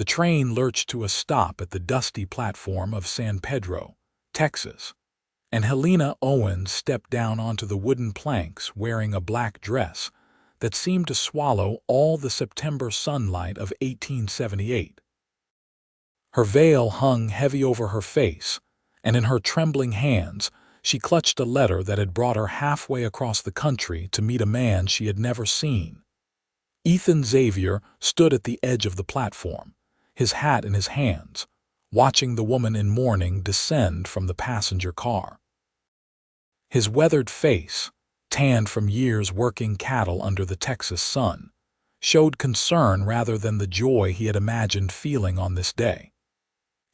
The train lurched to a stop at the dusty platform of San Pedro, Texas, and Helena Owens stepped down onto the wooden planks wearing a black dress that seemed to swallow all the September sunlight of 1878. Her veil hung heavy over her face, and in her trembling hands she clutched a letter that had brought her halfway across the country to meet a man she had never seen. Ethan Xavier stood at the edge of the platform, his hat in his hands, watching the woman in mourning descend from the passenger car. His weathered face, tanned from years working cattle under the Texas sun, showed concern rather than the joy he had imagined feeling on this day.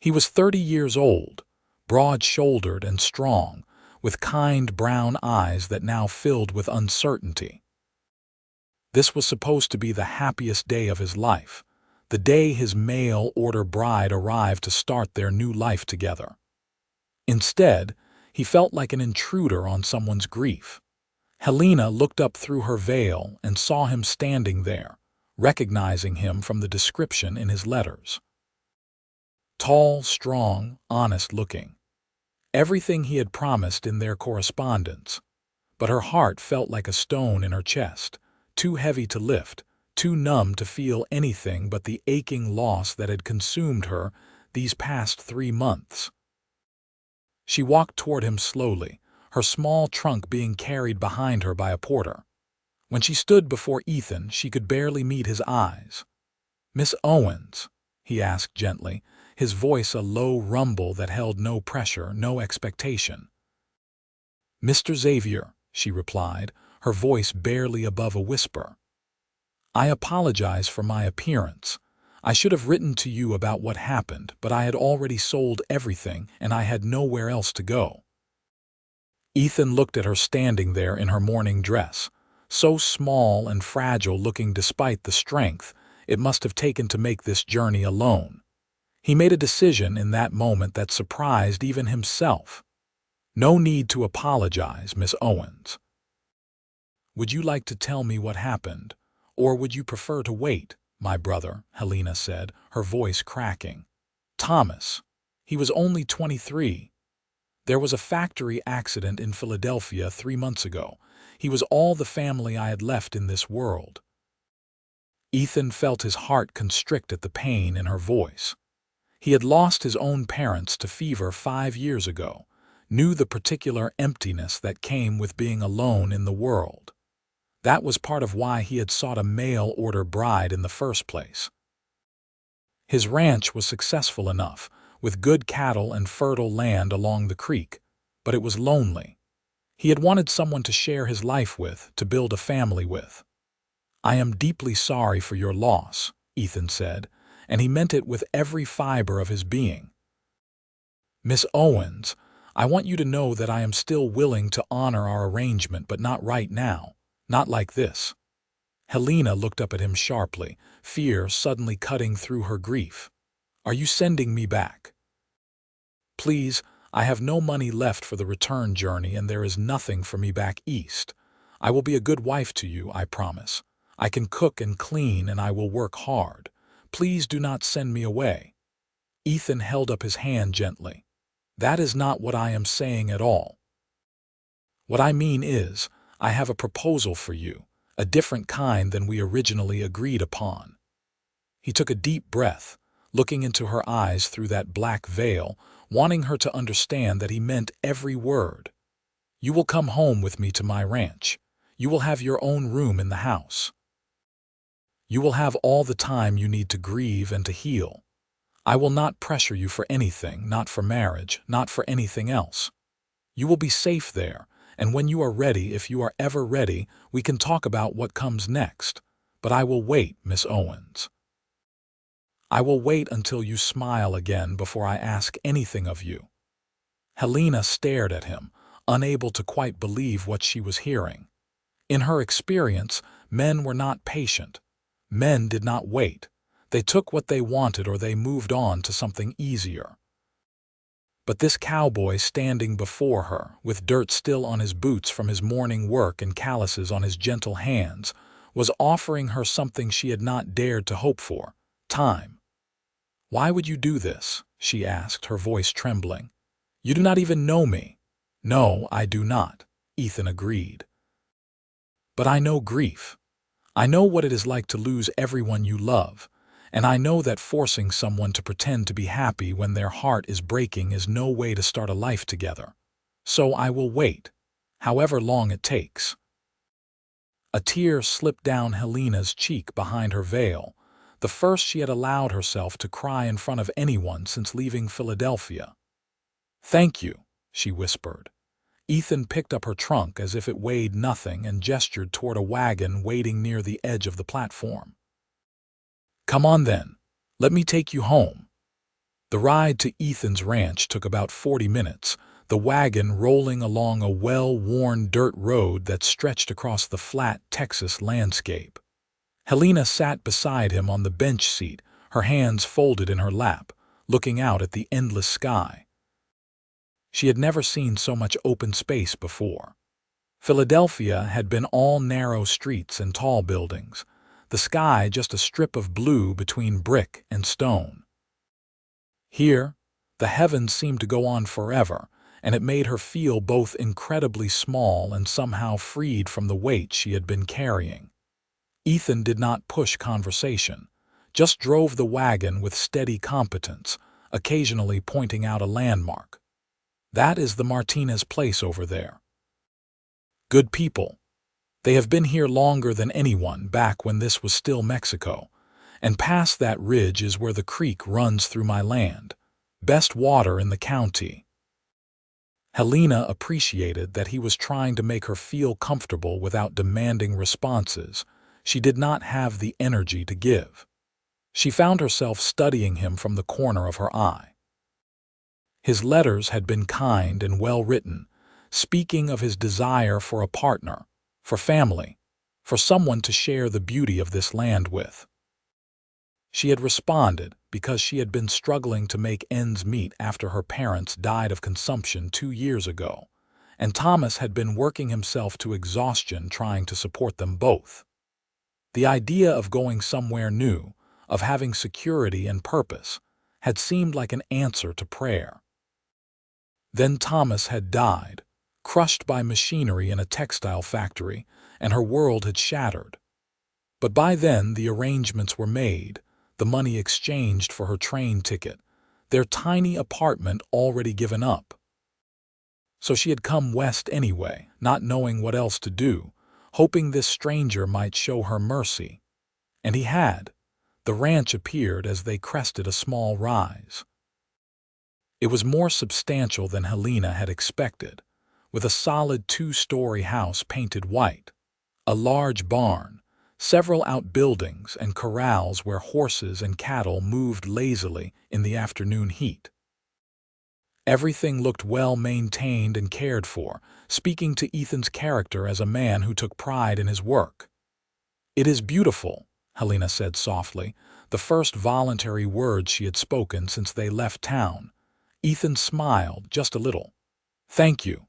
He was 30 years old, broad-shouldered and strong, with kind brown eyes that now filled with uncertainty. This was supposed to be the happiest day of his life, the day his mail-order bride arrived to start their new life together. Instead, he felt like an intruder on someone's grief. Helena looked up through her veil and saw him standing there, recognizing him from the description in his letters. Tall, strong, honest-looking. Everything he had promised in their correspondence. But her heart felt like a stone in her chest, too heavy to lift, too numb to feel anything but the aching loss that had consumed her these past 3 months. She walked toward him slowly, her small trunk being carried behind her by a porter. When she stood before Ethan, she could barely meet his eyes. "Miss Owens," he asked gently, his voice a low rumble that held no pressure, no expectation. "Mr. Xavier," she replied, her voice barely above a whisper. "I apologize for my appearance. I should have written to you about what happened, but I had already sold everything and I had nowhere else to go." Ethan looked at her standing there in her mourning dress, so small and fragile looking despite the strength it must have taken to make this journey alone. He made a decision in that moment that surprised even himself. "No need to apologize, Miss Owens. Would you like to tell me what happened, or would you prefer to wait, my brother?" Helena said, her voice cracking. "Thomas. He was only 23. There was a factory accident in Philadelphia 3 months ago. He was all the family I had left in this world." Ethan felt his heart constrict at the pain in her voice. He had lost his own parents to fever 5 years ago, knew the particular emptiness that came with being alone in the world. That was part of why he had sought a mail-order bride in the first place. His ranch was successful enough, with good cattle and fertile land along the creek, but it was lonely. He had wanted someone to share his life with, to build a family with. "I am deeply sorry for your loss," Ethan said, and he meant it with every fiber of his being. "Miss Owens, I want you to know that I am still willing to honor our arrangement, but not right now, not like this." Helena looked up at him sharply, fear suddenly cutting through her grief. "Are you sending me back?" "Please, I have no money left for the return journey and there is nothing for me back east. I will be a good wife to you, I promise. I can cook and clean and I will work hard. Please do not send me away." Ethan held up his hand gently. "That is not what I am saying at all. What I mean is, I have a proposal for you, a different kind than we originally agreed upon." He took a deep breath, looking into her eyes through that black veil, wanting her to understand that he meant every word. "You will come home with me to my ranch. You will have your own room in the house. You will have all the time you need to grieve and to heal. I will not pressure you for anything, not for marriage, not for anything else. You will be safe there, and when you are ready, if you are ever ready, we can talk about what comes next. But I will wait, Miss Owens. I will wait until you smile again before I ask anything of you." Helena stared at him, unable to quite believe what she was hearing. In her experience, men were not patient. Men did not wait. They took what they wanted or they moved on to something easier. But this cowboy standing before her, with dirt still on his boots from his morning work and calluses on his gentle hands, was offering her something she had not dared to hope for: time. "Why would you do this?" she asked, her voice trembling. "You do not even know me." "No, I do not," Ethan agreed. "But I know grief. I know what it is like to lose everyone you love, and I know that forcing someone to pretend to be happy when their heart is breaking is no way to start a life together. So I will wait, however long it takes." A tear slipped down Helena's cheek behind her veil, the first she had allowed herself to cry in front of anyone since leaving Philadelphia. "Thank you," she whispered. Ethan picked up her trunk as if it weighed nothing and gestured toward a wagon waiting near the edge of the platform. "Come on then, let me take you home." The ride to Ethan's ranch took about 40 minutes, the wagon rolling along a well-worn dirt road that stretched across the flat Texas landscape. Helena sat beside him on the bench seat, her hands folded in her lap, looking out at the endless sky. She had never seen so much open space before. Philadelphia had been all narrow streets and tall buildings, the sky just a strip of blue between brick and stone. Here, the heavens seemed to go on forever, and it made her feel both incredibly small and somehow freed from the weight she had been carrying. Ethan did not push conversation, just drove the wagon with steady competence, occasionally pointing out a landmark. "That is the Martinez place over there. Good people. They have been here longer than anyone back when this was still Mexico, and past that ridge is where the creek runs through my land. Best water in the county." Helena appreciated that he was trying to make her feel comfortable without demanding responses. She did not have the energy to give. She found herself studying him from the corner of her eye. His letters had been kind and well-written, speaking of his desire for a partner, for family, for someone to share the beauty of this land with. She had responded because she had been struggling to make ends meet after her parents died of consumption 2 years ago, and Thomas had been working himself to exhaustion trying to support them both. The idea of going somewhere new, of having security and purpose, had seemed like an answer to prayer. Then Thomas had died, crushed by machinery in a textile factory, and her world had shattered. But by then the arrangements were made, the money exchanged for her train ticket, their tiny apartment already given up. So she had come west anyway, not knowing what else to do, hoping this stranger might show her mercy. And he had. The ranch appeared as they crested a small rise. It was more substantial than Helena had expected, with a solid 2-story house painted white, a large barn, several outbuildings and corrals where horses and cattle moved lazily in the afternoon heat. Everything looked well maintained and cared for, speaking to Ethan's character as a man who took pride in his work. "It is beautiful," Helena said softly, the first voluntary words she had spoken since they left town. Ethan smiled just a little. "Thank you.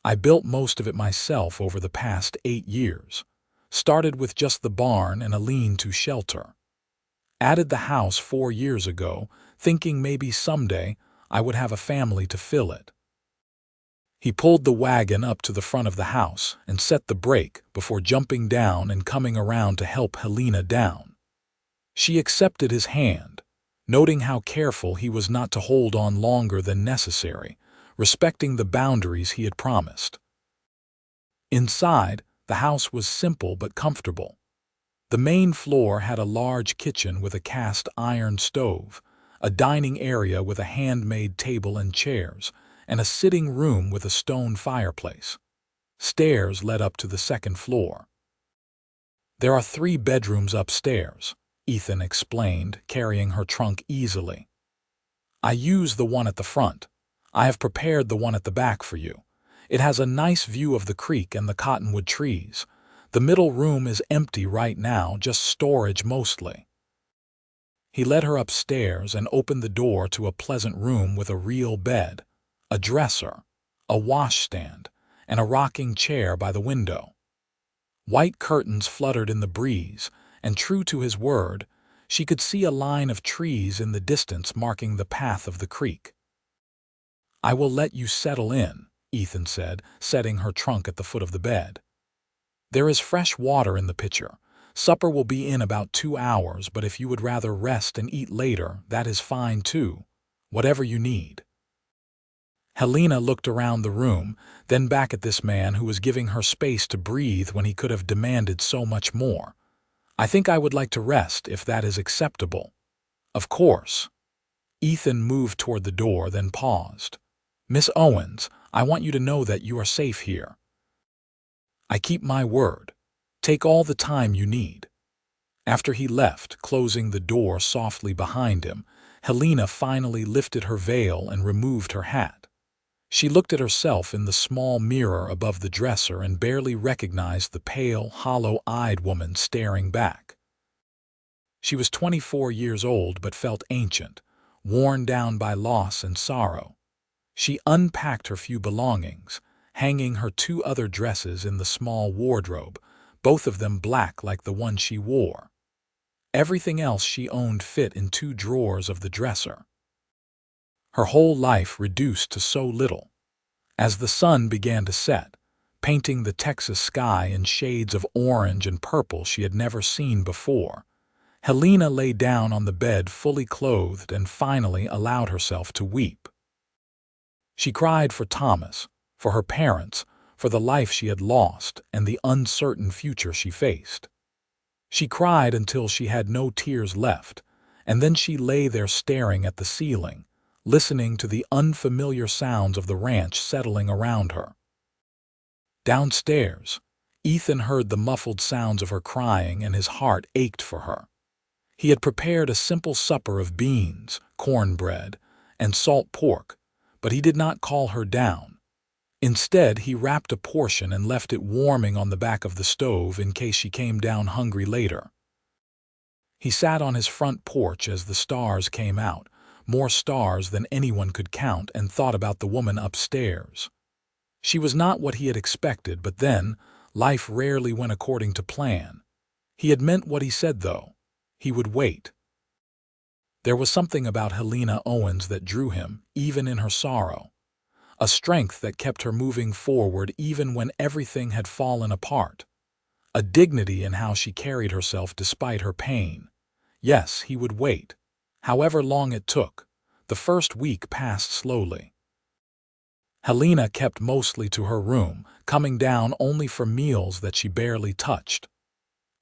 I built most of it myself over the past 8 years. Started with just the barn and a lean-to shelter. Added the house 4 years ago, thinking maybe someday I would have a family to fill it." He pulled the wagon up to the front of the house and set the brake before jumping down and coming around to help Helena down. She accepted his hand, noting how careful he was not to hold on longer than necessary, respecting the boundaries he had promised. Inside, the house was simple but comfortable. The main floor had a large kitchen with a cast iron stove, a dining area with a handmade table and chairs, and a sitting room with a stone fireplace. Stairs led up to the second floor. "There are 3 bedrooms upstairs," Ethan explained, carrying her trunk easily. "I use the one at the front. I have prepared the one at the back for you. It has a nice view of the creek and the cottonwood trees. The middle room is empty right now, just storage mostly." He led her upstairs and opened the door to a pleasant room with a real bed, a dresser, a washstand, and a rocking chair by the window. White curtains fluttered in the breeze, and true to his word, She could see a line of trees in the distance marking the path of the creek. "I will let you settle in," Ethan said, setting her trunk at the foot of the bed. "There is fresh water in the pitcher. Supper will be in about 2 hours, but if you would rather rest and eat later, that is fine too. Whatever you need." Helena looked around the room, then back at this man who was giving her space to breathe when he could have demanded so much more. "I think I would like to rest, if that is acceptable." "Of course." Ethan moved toward the door, then paused. "Miss Owens, I want you to know that you are safe here." "I keep my word. Take all the time you need." After he left, closing the door softly behind him, Helena finally lifted her veil and removed her hat. She looked at herself in the small mirror above the dresser and barely recognized the pale, hollow-eyed woman staring back. She was 24 years old but felt ancient, worn down by loss and sorrow. She unpacked her few belongings, hanging her 2 other dresses in the small wardrobe, both of them black like the one she wore. Everything else she owned fit in 2 drawers of the dresser. Her whole life reduced to so little. As the sun began to set, painting the Texas sky in shades of orange and purple she had never seen before, Helena lay down on the bed fully clothed and finally allowed herself to weep. She cried for Thomas, for her parents, for the life she had lost and the uncertain future she faced. She cried until she had no tears left, and then she lay there staring at the ceiling, listening to the unfamiliar sounds of the ranch settling around her. Downstairs, Ethan heard the muffled sounds of her crying and his heart ached for her. He had prepared a simple supper of beans, cornbread, and salt pork, but he did not call her down. Instead, he wrapped a portion and left it warming on the back of the stove in case she came down hungry later. He sat on his front porch as the stars came out, more stars than anyone could count, and thought about the woman upstairs. She was not what he had expected, but then, life rarely went according to plan. He had meant what he said, though. He would wait. There was something about Helena Owens that drew him, even in her sorrow. A strength that kept her moving forward even when everything had fallen apart. A dignity in how she carried herself despite her pain. Yes, he would wait. However long it took. The first week passed slowly. Helena kept mostly to her room, coming down only for meals that she barely touched.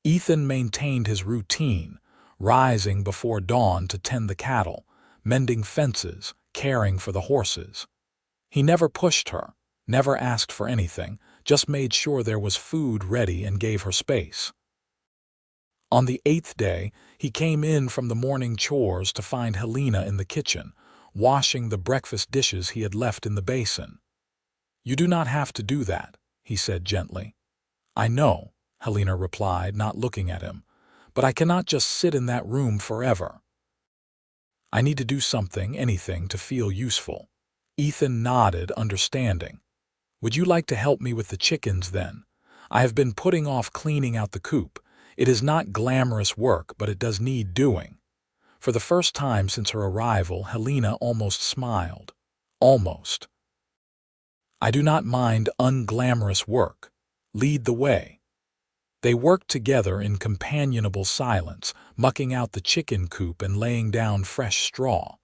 Ethan maintained his routine, rising before dawn to tend the cattle, mending fences, caring for the horses. He never pushed her, never asked for anything, just made sure there was food ready and gave her space. On the 8th day, he came in from the morning chores to find Helena in the kitchen, washing the breakfast dishes he had left in the basin. "You do not have to do that," he said gently. "I know," Helena replied, not looking at him, "but I cannot just sit in that room forever. I need to do something, anything, to feel useful." Ethan nodded, understanding. "Would you like to help me with the chickens, then? I have been putting off cleaning out the coop. It is not glamorous work, but it does need doing." For the first time since her arrival, Helena almost smiled. Almost. "I do not mind unglamorous work. Lead the way." They worked together in companionable silence, mucking out the chicken coop and laying down fresh straw.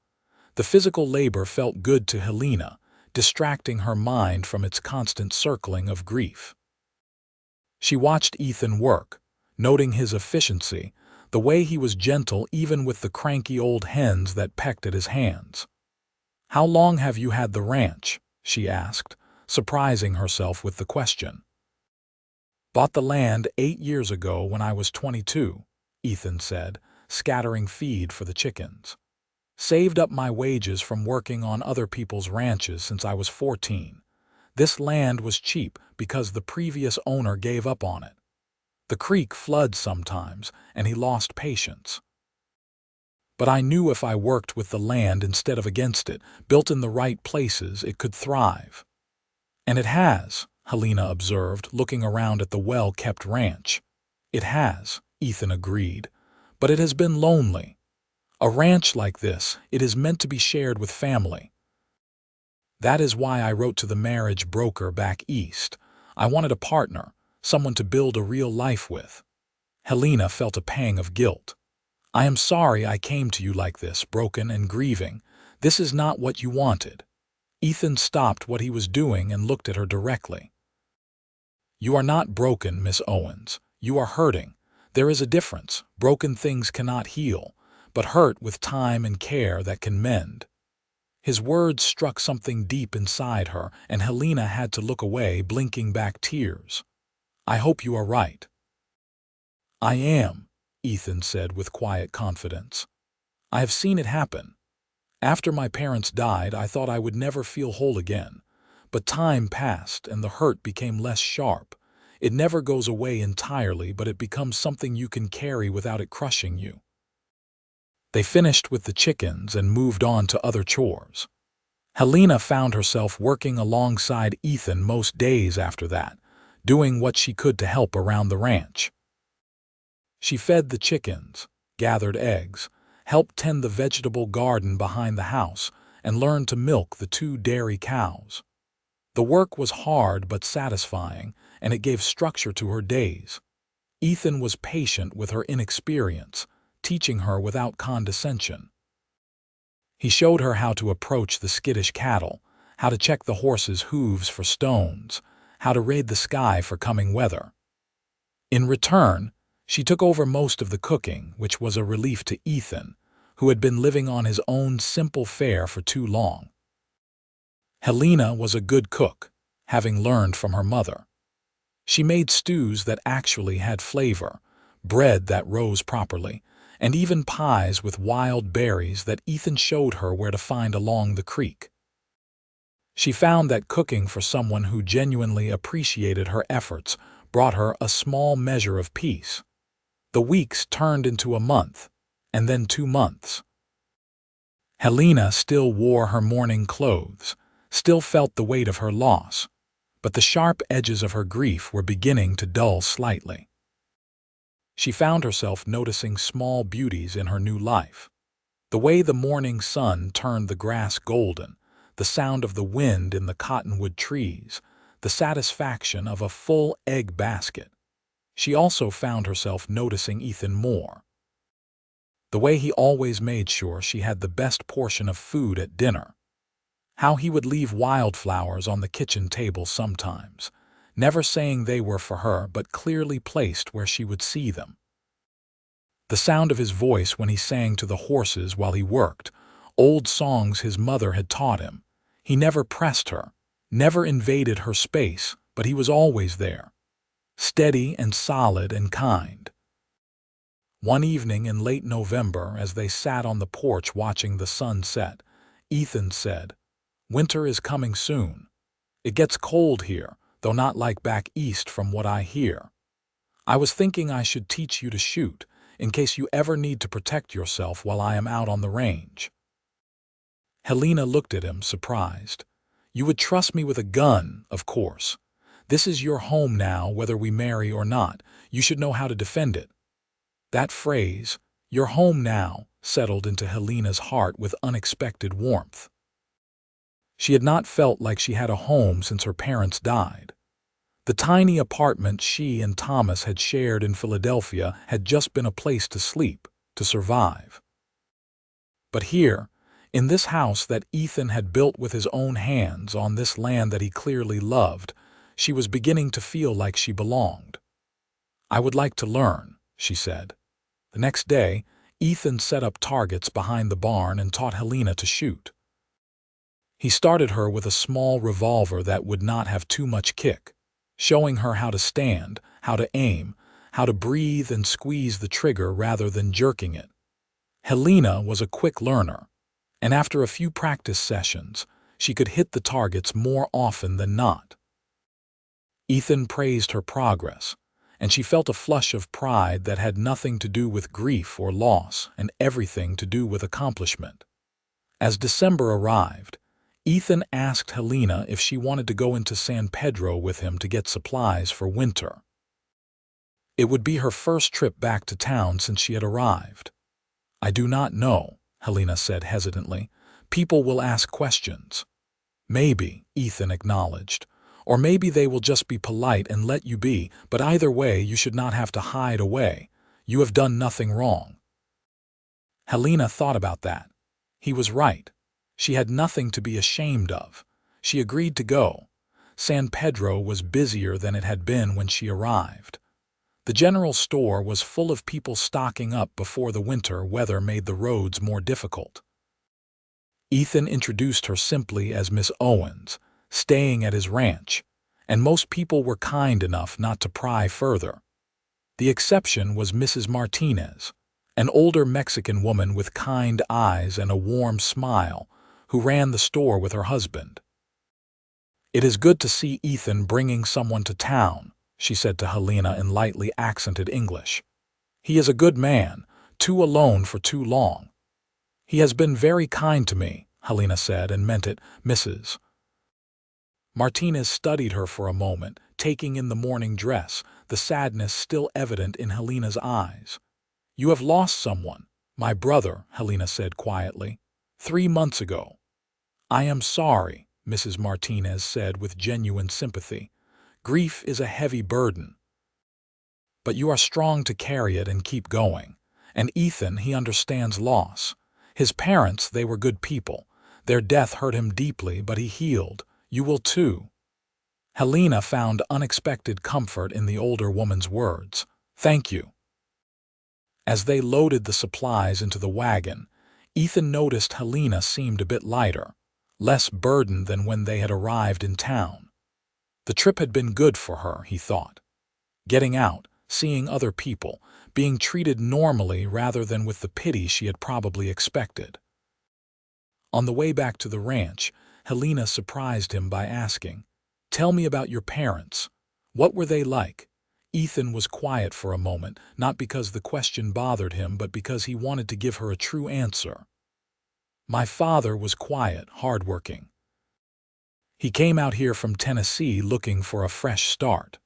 The physical labor felt good to Helena, distracting her mind from its constant circling of grief. She watched Ethan work, noting his efficiency, the way he was gentle even with the cranky old hens that pecked at his hands. "How long have you had the ranch?" she asked, surprising herself with the question. "Bought the land 8 years ago when I was 22, Ethan said, scattering feed for the chickens. "Saved up my wages from working on other people's ranches since I was 14. This land was cheap because the previous owner gave up on it. The creek floods sometimes, and he lost patience. But I knew if I worked with the land instead of against it, built in the right places, it could thrive." "And it has," Helena observed, looking around at the well-kept ranch. "It has," Ethan agreed. but it has been lonely. A ranch like this, it is meant to be shared with family. That is why I wrote to the marriage broker back east. I wanted a partner, someone to build a real life with. Helena felt a pang of guilt. I am sorry I came to you like this, broken and grieving. This is not what you wanted. Ethan stopped what he was doing and looked at her directly. You are not broken, Miss Owens. You are hurting. There is a difference. Broken things cannot heal, but hurt with time and care that can mend. His words struck something deep inside her, and Helena had to look away, blinking back tears. I hope you are right. I am, Ethan said with quiet confidence. I have seen it happen. After my parents died, I thought I would never feel whole again. But time passed and the hurt became less sharp. It never goes away entirely, but it becomes something you can carry without it crushing you. They finished with the chickens and moved on to other chores. Helena found herself working alongside Ethan most days after that, doing what she could to help around the ranch. She fed the chickens, gathered eggs, helped tend the vegetable garden behind the house, and learned to milk the 2 dairy cows. The work was hard but satisfying, and it gave structure to her days. Ethan was patient with her inexperience, teaching her without condescension. He showed her how to approach the skittish cattle, how to check the horses' hooves for stones, how to raid the sky for coming weather. In return, she took over most of the cooking, which was a relief to Ethan, who had been living on his own simple fare for too long. Helena was a good cook, having learned from her mother. She made stews that actually had flavor, bread that rose properly, and even pies with wild berries that Ethan showed her where to find along the creek. She found that cooking for someone who genuinely appreciated her efforts brought her a small measure of peace. The weeks turned into a month, and then 2 months. Helena still wore her mourning clothes, still felt the weight of her loss, but the sharp edges of her grief were beginning to dull slightly. She found herself noticing small beauties in her new life. The way the morning sun turned the grass golden, the sound of the wind in the cottonwood trees, the satisfaction of a full egg basket. She also found herself noticing Ethan more. The way he always made sure she had the best portion of food at dinner. How he would leave wildflowers on the kitchen table sometimes, never saying they were for her but clearly placed where she would see them. The sound of his voice when he sang to the horses while he worked, old songs his mother had taught him. He never pressed her, never invaded her space, but he was always there, steady and solid and kind. One evening in late November, as they sat on the porch watching the sun set, Ethan said, "Winter is coming soon. It gets cold here, though not like back east from what I hear. I was thinking I should teach you to shoot, in case you ever need to protect yourself while I am out on the range." Helena looked at him, surprised. "You would trust me with a gun, of course. This is your home now, whether we marry or not. You should know how to defend it." That phrase, "your home now," settled into Helena's heart with unexpected warmth. She had not felt like she had a home since her parents died. The tiny apartment she and Thomas had shared in Philadelphia had just been a place to sleep, to survive. But here, in this house that Ethan had built with his own hands on this land that he clearly loved, she was beginning to feel like she belonged. "I would like to learn," she said. The next day, Ethan set up targets behind the barn and taught Helena to shoot. He started her with a small revolver that would not have too much kick, showing her how to stand, how to aim, how to breathe and squeeze the trigger rather than jerking it. Helena was a quick learner, and after a few practice sessions, she could hit the targets more often than not. Ethan praised her progress, and she felt a flush of pride that had nothing to do with grief or loss and everything to do with accomplishment. As December arrived, Ethan asked Helena if she wanted to go into San Pedro with him to get supplies for winter. It would be her first trip back to town since she had arrived. "I do not know," Helena said hesitantly. "People will ask questions." "Maybe," Ethan acknowledged. "Or maybe they will just be polite and let you be, but either way you should not have to hide away. You have done nothing wrong." Helena thought about that. He was right. She had nothing to be ashamed of. She agreed to go. San Pedro was busier than it had been when she arrived. The general store was full of people stocking up before the winter weather made the roads more difficult. Ethan introduced her simply as Miss Owens, staying at his ranch, and most people were kind enough not to pry further. The exception was Mrs. Martinez, an older Mexican woman with kind eyes and a warm smile, who ran the store with her husband. "It is good to see Ethan bringing someone to town," she said to Helena in lightly accented English. "He is a good man, too alone for too long." "He has been very kind to me," Helena said, and meant it, Mrs. Martinez studied her for a moment, taking in the morning dress, the sadness still evident in Helena's eyes. "You have lost someone." "My brother," Helena said quietly. 3 months ago." "I am sorry," Mrs. Martinez said with genuine sympathy. "Grief is a heavy burden. But you are strong to carry it and keep going. And Ethan, he understands loss. His parents, they were good people. Their death hurt him deeply, but he healed. You will too." Helena found unexpected comfort in the older woman's words. "Thank you." As they loaded the supplies into the wagon, Ethan noticed Helena seemed a bit lighter, less burdened than when they had arrived in town. The trip had been good for her, he thought. Getting out, seeing other people, being treated normally rather than with the pity she had probably expected. On the way back to the ranch, Helena surprised him by asking, "Tell me about your parents. What were they like?" Ethan was quiet for a moment, not because the question bothered him, but because he wanted to give her a true answer. "My father was quiet, hardworking. He came out here from Tennessee looking for a fresh start.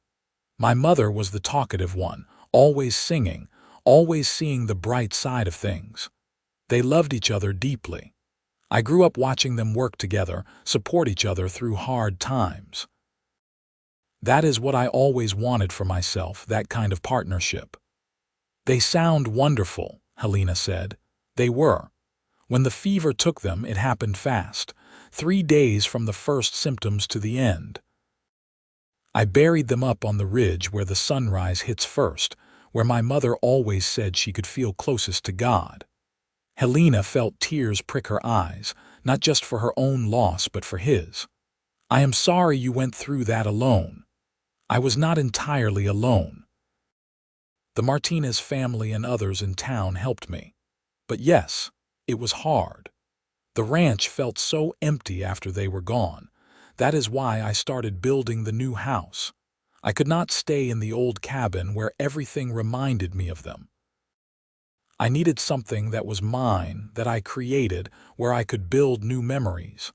My mother was the talkative one, always singing, always seeing the bright side of things. They loved each other deeply. I grew up watching them work together, support each other through hard times. That is what I always wanted for myself, that kind of partnership." "They sound wonderful," Helena said. They were. When the fever took them, it happened fast, 3 days from the first symptoms to the end. I buried them up on the ridge where the sunrise hits first, where my mother always said she could feel closest to God. Helena felt tears prick her eyes, not just for her own loss but for his. "I am sorry you went through that alone." "I was not entirely alone. The Martinez family and others in town helped me. But yes, it was hard. The ranch felt so empty after they were gone. That is why I started building the new house. I could not stay in the old cabin where everything reminded me of them. I needed something that was mine, that I created, where I could build new memories."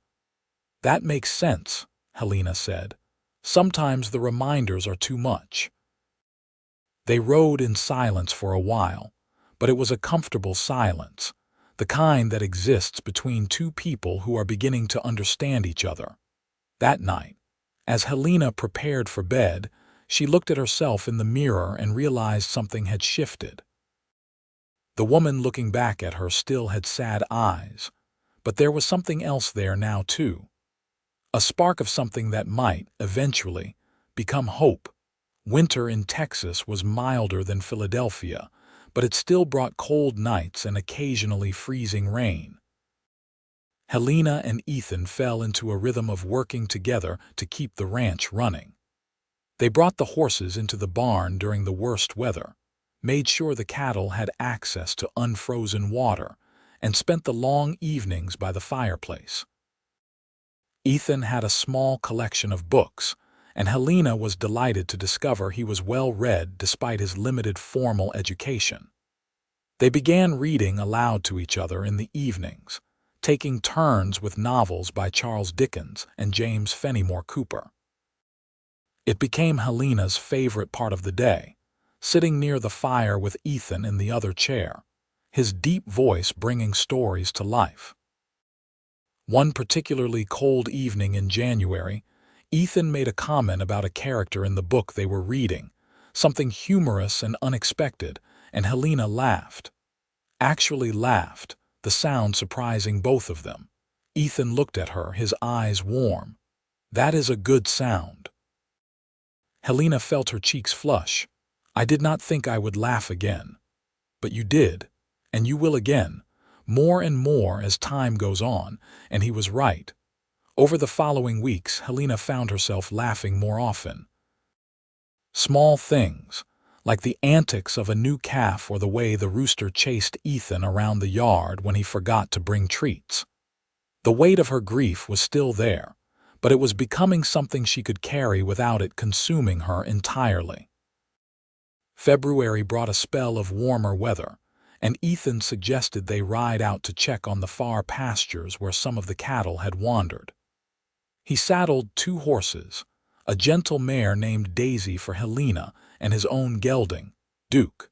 "That makes sense," Helena said. "Sometimes the reminders are too much." They rode in silence for a while, but it was a comfortable silence, the kind that exists between two people who are beginning to understand each other. That night, as Helena prepared for bed, she looked at herself in the mirror and realized something had shifted. The woman looking back at her still had sad eyes, but there was something else there now too. A spark of something that might, eventually, become hope. Winter in Texas was milder than Philadelphia, but it still brought cold nights and occasionally freezing rain. Helena and Ethan fell into a rhythm of working together to keep the ranch running. They brought the horses into the barn during the worst weather, made sure the cattle had access to unfrozen water, and spent the long evenings by the fireplace. Ethan had a small collection of books, and Helena was delighted to discover he was well read despite his limited formal education. They began reading aloud to each other in the evenings, taking turns with novels by Charles Dickens and James Fenimore Cooper. It became Helena's favorite part of the day. sitting near the fire with Ethan in the other chair, his deep voice bringing stories to life. One particularly cold evening in January, Ethan made a comment about a character in the book they were reading, something humorous and unexpected, and Helena laughed. Actually laughed, the sound surprising both of them. Ethan looked at her, his eyes warm. "That is a good sound." Helena felt her cheeks flush. "I did not think I would laugh again." "But you did, and you will again, more and more as time goes on," and he was right. Over the following weeks, Helena found herself laughing more often. Small things, like the antics of a new calf or the way the rooster chased Ethan around the yard when he forgot to bring treats. The weight of her grief was still there, but it was becoming something she could carry without it consuming her entirely. February brought a spell of warmer weather, and Ethan suggested they ride out to check on the far pastures where some of the cattle had wandered. He saddled 2 horses, a gentle mare named Daisy for Helena and his own gelding, Duke.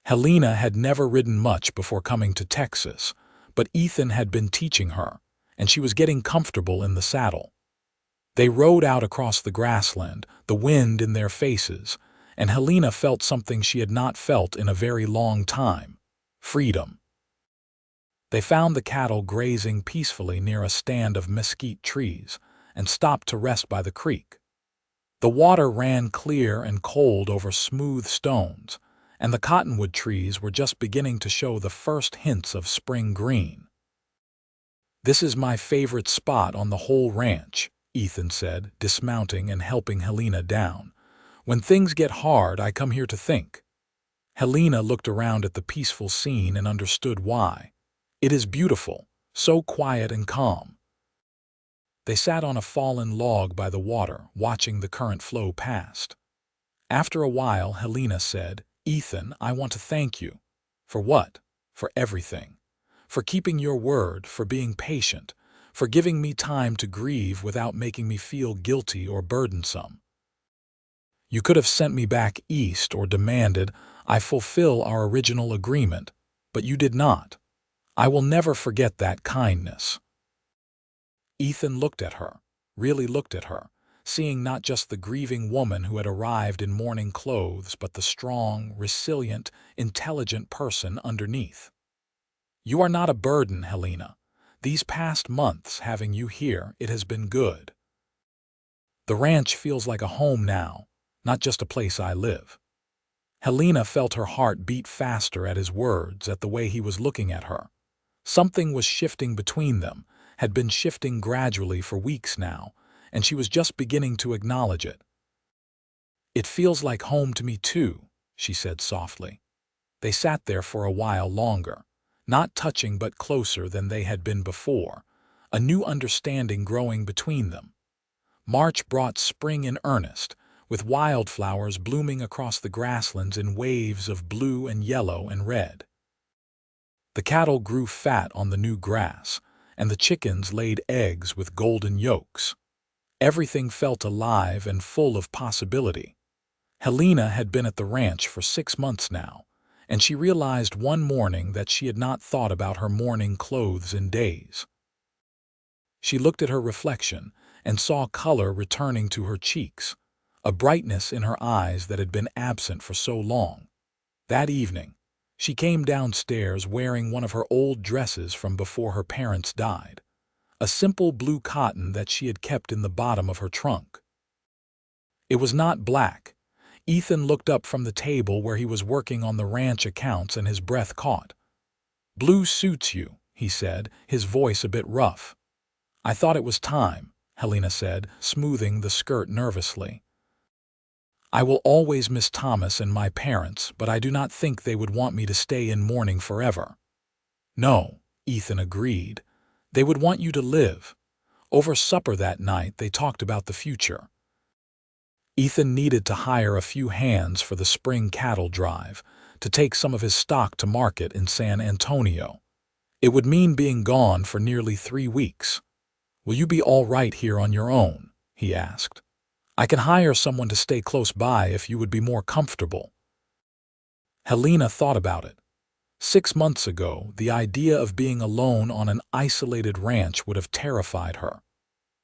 Helena had never ridden much before coming to Texas, but Ethan had been teaching her, and she was getting comfortable in the saddle. They rode out across the grassland, the wind in their faces, and Helena felt something she had not felt in a very long time: freedom. They found the cattle grazing peacefully near a stand of mesquite trees and stopped to rest by the creek. The water ran clear and cold over smooth stones, and the cottonwood trees were just beginning to show the first hints of spring green. "This is my favorite spot on the whole ranch," Ethan said, dismounting and helping Helena down. "When things get hard, I come here to think." Helena looked around at the peaceful scene and understood why. "It is beautiful, so quiet and calm." They sat on a fallen log by the water, watching the current flow past. After a while, Helena said, "Ethan, I want to thank you." "For what?" "For everything. For keeping your word, for being patient, for giving me time to grieve without making me feel guilty or burdensome. You could have sent me back east or demanded I fulfill our original agreement, but you did not. I will never forget that kindness." Ethan looked at her, really looked at her, seeing not just the grieving woman who had arrived in mourning clothes, but the strong, resilient, intelligent person underneath. "You are not a burden, Helena. These past months, having you here, it has been good. The ranch feels like a home now, not just a place I live." Helena felt her heart beat faster at his words, at the way he was looking at her. Something was shifting between them, had been shifting gradually for weeks now, and she was just beginning to acknowledge it. "It feels like home to me too," she said softly. They sat there for a while longer, not touching but closer than they had been before, a new understanding growing between them. March brought spring in earnest, with wildflowers blooming across the grasslands in waves of blue and yellow and red. The cattle grew fat on the new grass, and the chickens laid eggs with golden yolks. Everything felt alive and full of possibility. Helena had been at the ranch for 6 months now, and she realized one morning that she had not thought about her mourning clothes in days. She looked at her reflection and saw color returning to her cheeks, a brightness in her eyes that had been absent for so long. That evening, she came downstairs wearing one of her old dresses from before her parents died, a simple blue cotton that she had kept in the bottom of her trunk. It was not black. Ethan looked up from the table where he was working on the ranch accounts and his breath caught. "Blue suits you," he said, his voice a bit rough. "I thought it was time," Helena said, smoothing the skirt nervously. "I will always miss Thomas and my parents, but I do not think they would want me to stay in mourning forever." "No," Ethan agreed. "They would want you to live." Over supper that night, they talked about the future. Ethan needed to hire a few hands for the spring cattle drive, to take some of his stock to market in San Antonio. It would mean being gone for nearly 3 weeks. "Will you be all right here on your own?" he asked. I can hire someone to stay close by if you would be more comfortable." Helena thought about it. 6 months ago, the idea of being alone on an isolated ranch would have terrified her.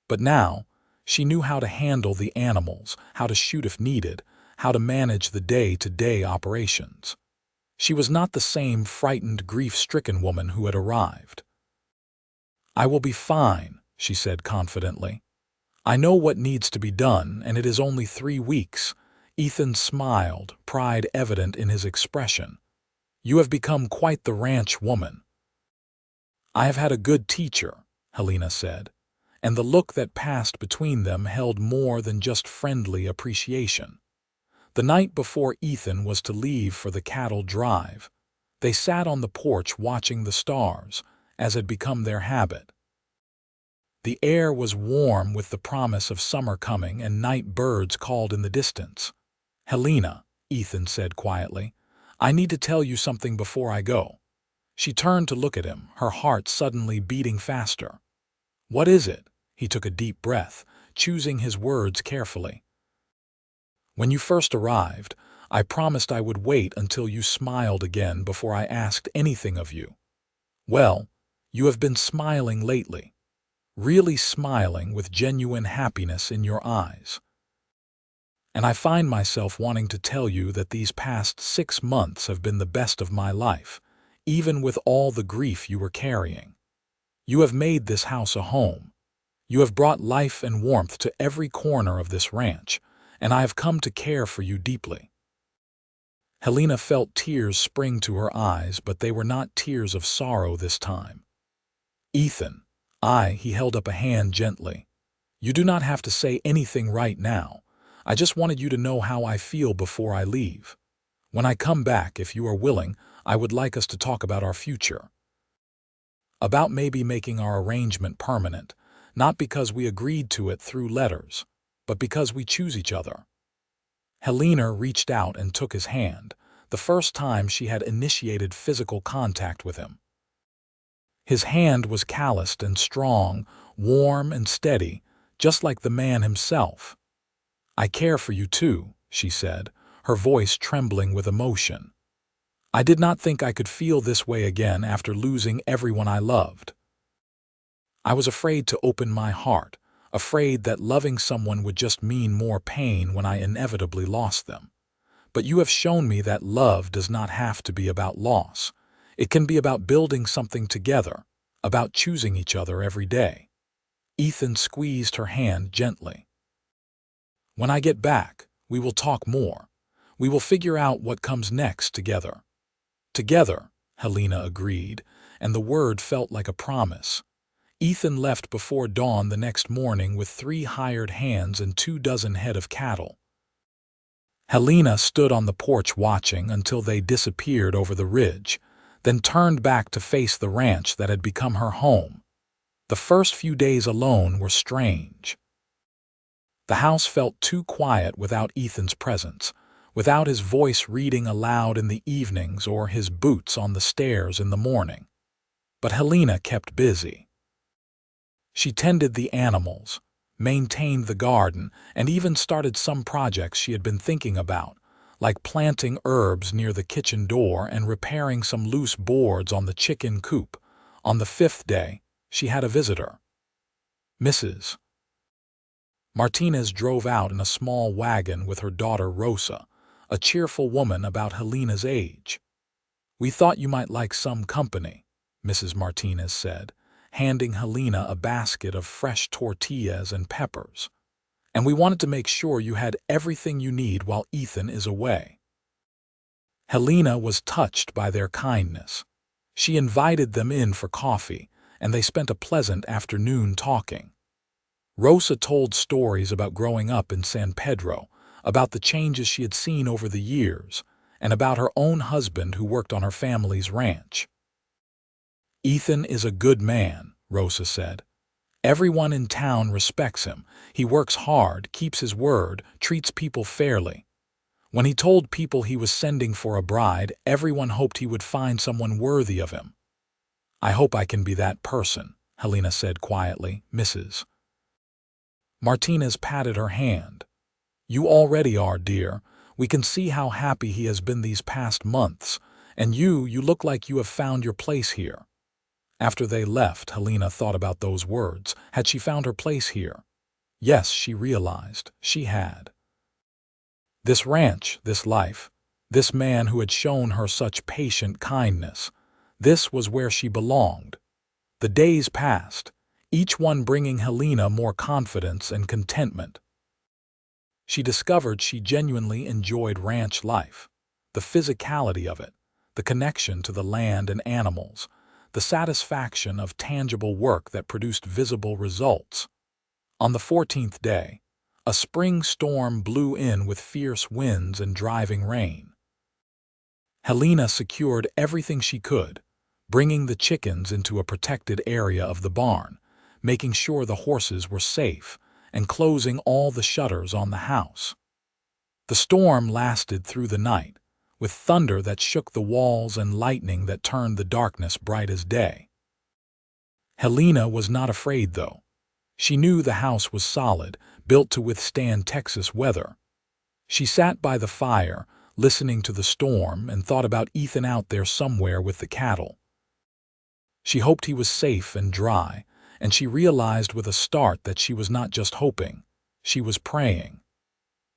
But now, she knew how to handle the animals, how to shoot if needed, how to manage the day-to-day operations. She was not the same frightened, grief-stricken woman who had arrived. "I will be fine," she said confidently. "I know what needs to be done, and it is only 3 weeks." Ethan smiled, pride evident in his expression. "You have become quite the ranch woman." "I have had a good teacher," Helena said, and the look that passed between them held more than just friendly appreciation. The night before Ethan was to leave for the cattle drive, they sat on the porch watching the stars, as had become their habit. The air was warm with the promise of summer coming, and night birds called in the distance. "Helena," Ethan said quietly, "I need to tell you something before I go." She turned to look at him, her heart suddenly beating faster. "What is it?" He took a deep breath, choosing his words carefully. "When you first arrived, I promised I would wait until you smiled again before I asked anything of you. Well, you have been smiling lately. Really smiling with genuine happiness in your eyes. And I find myself wanting to tell you that these past 6 months have been the best of my life, even with all the grief you were carrying. You have made this house a home. You have brought life and warmth to every corner of this ranch, and I have come to care for you deeply." Helena felt tears spring to her eyes, but they were not tears of sorrow this time. "Ethan," he held up a hand gently. "You do not have to say anything right now. I just wanted you to know how I feel before I leave. When I come back, if you are willing, I would like us to talk about our future. About maybe making our arrangement permanent, not because we agreed to it through letters, but because we choose each other." Helena reached out and took his hand, the first time she had initiated physical contact with him. His hand was calloused and strong, warm and steady, just like the man himself. "I care for you too," she said, her voice trembling with emotion. "I did not think I could feel this way again after losing everyone I loved. I was afraid to open my heart, afraid that loving someone would just mean more pain when I inevitably lost them. But you have shown me that love does not have to be about loss. It can be about building something together, about choosing each other every day." Ethan squeezed her hand gently. "When I get back, we will talk more. We will figure out what comes next together." "Together," Helena agreed, and the word felt like a promise. Ethan left before dawn the next morning with 3 hired hands and 24 head of cattle. Helena stood on the porch watching until they disappeared over the ridge, then turned back to face the ranch that had become her home. The first few days alone were strange. The house felt too quiet without Ethan's presence, without his voice reading aloud in the evenings or his boots on the stairs in the morning. But Helena kept busy. She tended the animals, maintained the garden, and even started some projects she had been thinking about, like planting herbs near the kitchen door and repairing some loose boards on the chicken coop. On the 5th day, she had a visitor. Mrs. Martinez drove out in a small wagon with her daughter Rosa, a cheerful woman about Helena's age. "We thought you might like some company," Mrs. Martinez said, handing Helena a basket of fresh tortillas and peppers. "And we wanted to make sure you had everything you need while Ethan is away." Helena was touched by their kindness. She invited them in for coffee, and they spent a pleasant afternoon talking. Rosa told stories about growing up in San Pedro, about the changes she had seen over the years, and about her own husband who worked on her family's ranch. "Ethan is a good man," Rosa said. "Everyone in town respects him. He works hard, keeps his word, treats people fairly. When he told people he was sending for a bride, everyone hoped he would find someone worthy of him." "I hope I can be that person," Helena said quietly. Mrs. Martinez patted her hand. You already are, dear. We can see how happy he has been these past months. And you look like you have found your place here." After they left, Helena thought about those words. Had she found her place here? Yes, she realized she had. This ranch, this life, this man who had shown her such patient kindness, this was where she belonged. The days passed, each one bringing Helena more confidence and contentment. She discovered she genuinely enjoyed ranch life, the physicality of it, the connection to the land and animals, the satisfaction of tangible work that produced visible results. On the 14th day, a spring storm blew in with fierce winds and driving rain. Helena secured everything she could, bringing the chickens into a protected area of the barn, making sure the horses were safe, and closing all the shutters on the house. The storm lasted through the night, with thunder that shook the walls and lightning that turned the darkness bright as day. Helena was not afraid, though. She knew the house was solid, built to withstand Texas weather. She sat by the fire, listening to the storm, and thought about Ethan out there somewhere with the cattle. She hoped he was safe and dry, and she realized with a start that she was not just hoping, she was praying.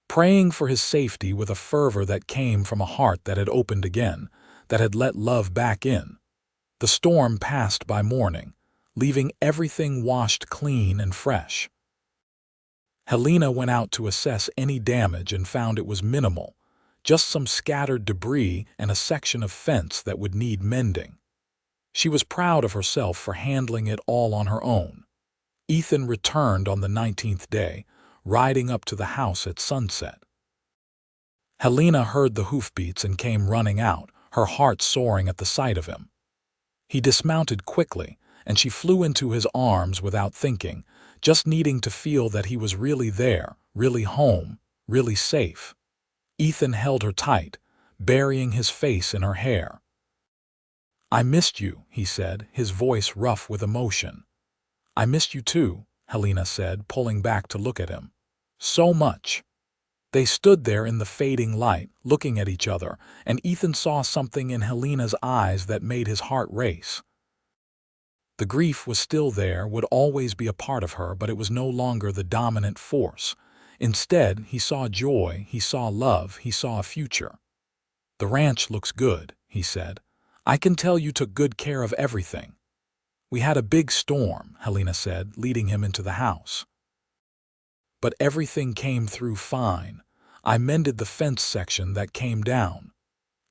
Praying for his safety with a fervor that came from a heart that had opened again, that had let love back in. The storm passed by morning, leaving everything washed clean and fresh. Helena went out to assess any damage and found it was minimal, just some scattered debris and a section of fence that would need mending. She was proud of herself for handling it all on her own. Ethan returned on the 19th day, riding up to the house at sunset. Helena heard the hoofbeats and came running out, her heart soaring at the sight of him. He dismounted quickly, and she flew into his arms without thinking, just needing to feel that he was really there, really home, really safe. Ethan held her tight, burying his face in her hair. "I missed you," he said, his voice rough with emotion. "I missed you too," Helena said, pulling back to look at him. "So much." They stood there in the fading light, looking at each other, and Ethan saw something in Helena's eyes that made his heart race. The grief was still there, would always be a part of her, but it was no longer the dominant force. Instead, he saw joy, he saw love, he saw a future. "The ranch looks good," he said. "I can tell you took good care of everything." "We had a big storm," Helena said, leading him into the house. "But everything came through fine. I mended the fence section that came down."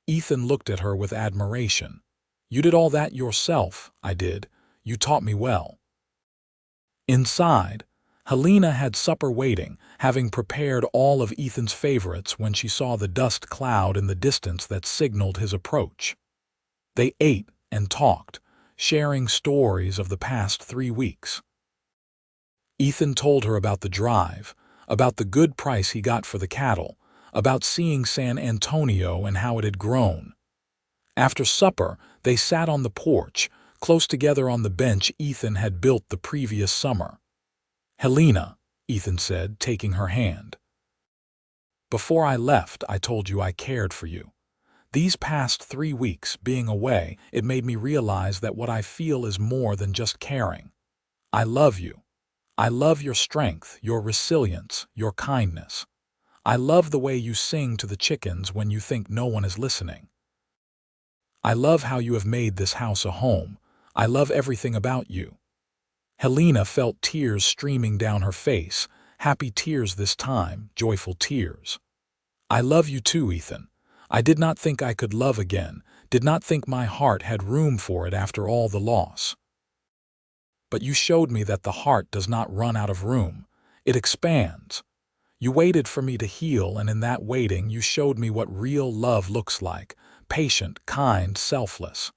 Ethan looked at her with admiration. "You did all that yourself?" "I did. You taught me well." Inside, Helena had supper waiting, having prepared all of Ethan's favorites when she saw the dust cloud in the distance that signaled his approach. They ate and talked, sharing stories of the past 3 weeks. Ethan told her about the drive, about the good price he got for the cattle, about seeing San Antonio and how it had grown. After supper, they sat on the porch, close together on the bench Ethan had built the previous summer. "Helena," Ethan said, taking her hand. "Before I left, I told you I cared for you. These past 3 weeks, being away, it made me realize that what I feel is more than just caring. I love you. I love your strength, your resilience, your kindness. I love the way you sing to the chickens when you think no one is listening. I love how you have made this house a home. I love everything about you." Helena felt tears streaming down her face, happy tears this time, joyful tears. "I love you too, Ethan. I did not think I could love again, did not think my heart had room for it after all the loss. But you showed me that the heart does not run out of room. It expands. You waited for me to heal, and in that waiting you showed me what real love looks like, patient, kind, selfless."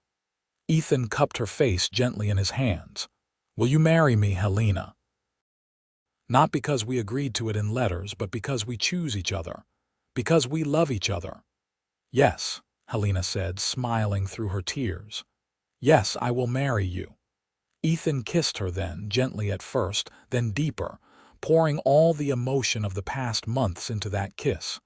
Ethan cupped her face gently in his hands. "Will you marry me, Helena? Not because we agreed to it in letters, but because we choose each other. Because we love each other." "Yes," Helena said, smiling through her tears. "Yes, I will marry you." Ethan kissed her then, gently at first, then deeper, pouring all the emotion of the past months into that kiss.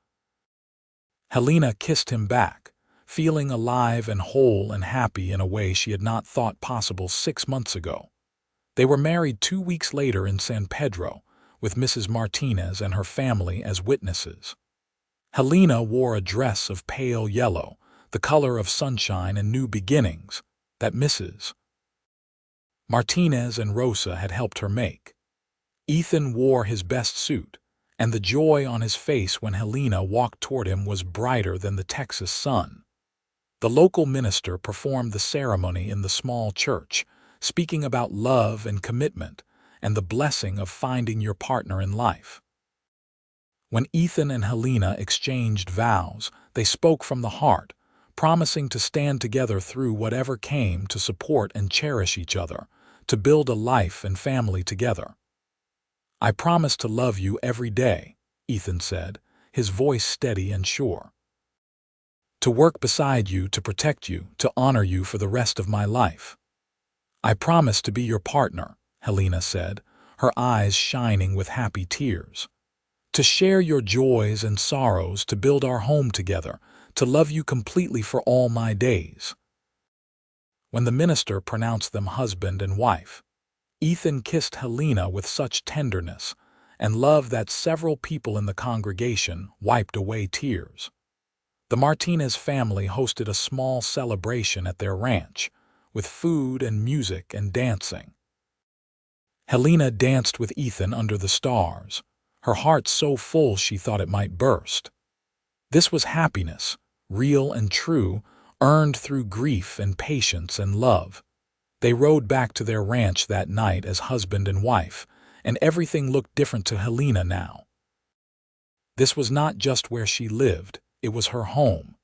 Helena kissed him back, feeling alive and whole and happy in a way she had not thought possible 6 months ago. They were married 2 weeks later in San Pedro, with Mrs. Martinez and her family as witnesses. Helena wore a dress of pale yellow, the color of sunshine and new beginnings, that Mrs. Martinez and Rosa had helped her make. Ethan wore his best suit, and the joy on his face when Helena walked toward him was brighter than the Texas sun. The local minister performed the ceremony in the small church, speaking about love and commitment and the blessing of finding your partner in life. When Ethan and Helena exchanged vows, they spoke from the heart, promising to stand together through whatever came to support and cherish each other, to build a life and family together. "I promise to love you every day," Ethan said, his voice steady and sure. "To work beside you, to protect you, to honor you for the rest of my life." "I promise to be your partner," Helena said, her eyes shining with happy tears. "To share your joys and sorrows, to build our home together, to love you completely for all my days." When the minister pronounced them husband and wife, Ethan kissed Helena with such tenderness and love that several people in the congregation wiped away tears. The Martinez family hosted a small celebration at their ranch, with food and music and dancing. Helena danced with Ethan under the stars, her heart so full she thought it might burst. This was happiness, real and true, earned through grief and patience and love. They rode back to their ranch that night as husband and wife, and everything looked different to Helena now. This was not just where she lived, it was her home.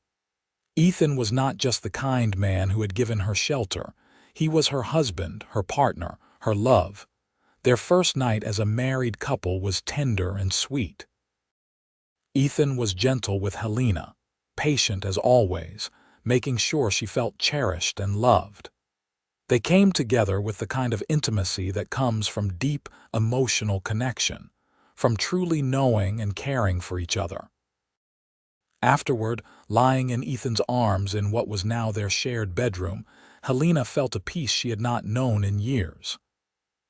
Ethan was not just the kind man who had given her shelter, he was her husband, her partner, her love. Their first night as a married couple was tender and sweet. Ethan was gentle with Helena, patient as always, making sure she felt cherished and loved. They came together with the kind of intimacy that comes from deep emotional connection, from truly knowing and caring for each other. Afterward, lying in Ethan's arms in what was now their shared bedroom, Helena felt a peace she had not known in years.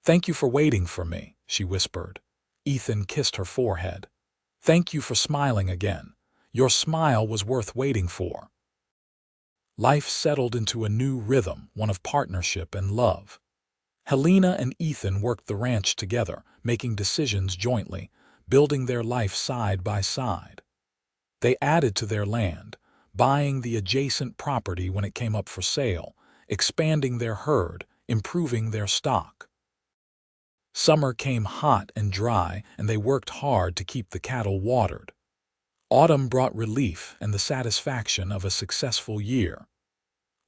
"Thank you for waiting for me," she whispered. Ethan kissed her forehead. "Thank you for smiling again. Your smile was worth waiting for." Life settled into a new rhythm, one of partnership and love. Helena and Ethan worked the ranch together, making decisions jointly, building their life side by side. They added to their land, buying the adjacent property when it came up for sale, expanding their herd, improving their stock. Summer came hot and dry, and they worked hard to keep the cattle watered. Autumn brought relief and the satisfaction of a successful year.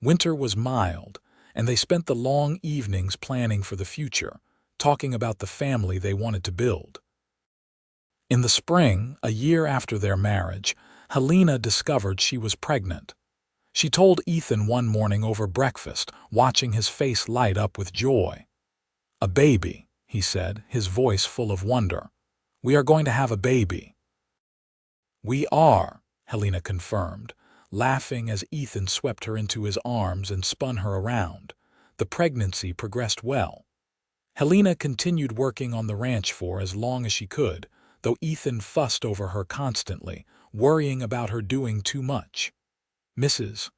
Winter was mild, and they spent the long evenings planning for the future, talking about the family they wanted to build. In the spring, a year after their marriage, Helena discovered she was pregnant. She told Ethan one morning over breakfast, watching his face light up with joy. "A baby," he said, his voice full of wonder. "We are going to have a baby." "We are," Helena confirmed, laughing as Ethan swept her into his arms and spun her around. The pregnancy progressed well. Helena continued working on the ranch for as long as she could, though Ethan fussed over her constantly, worrying about her doing too much. Mrs.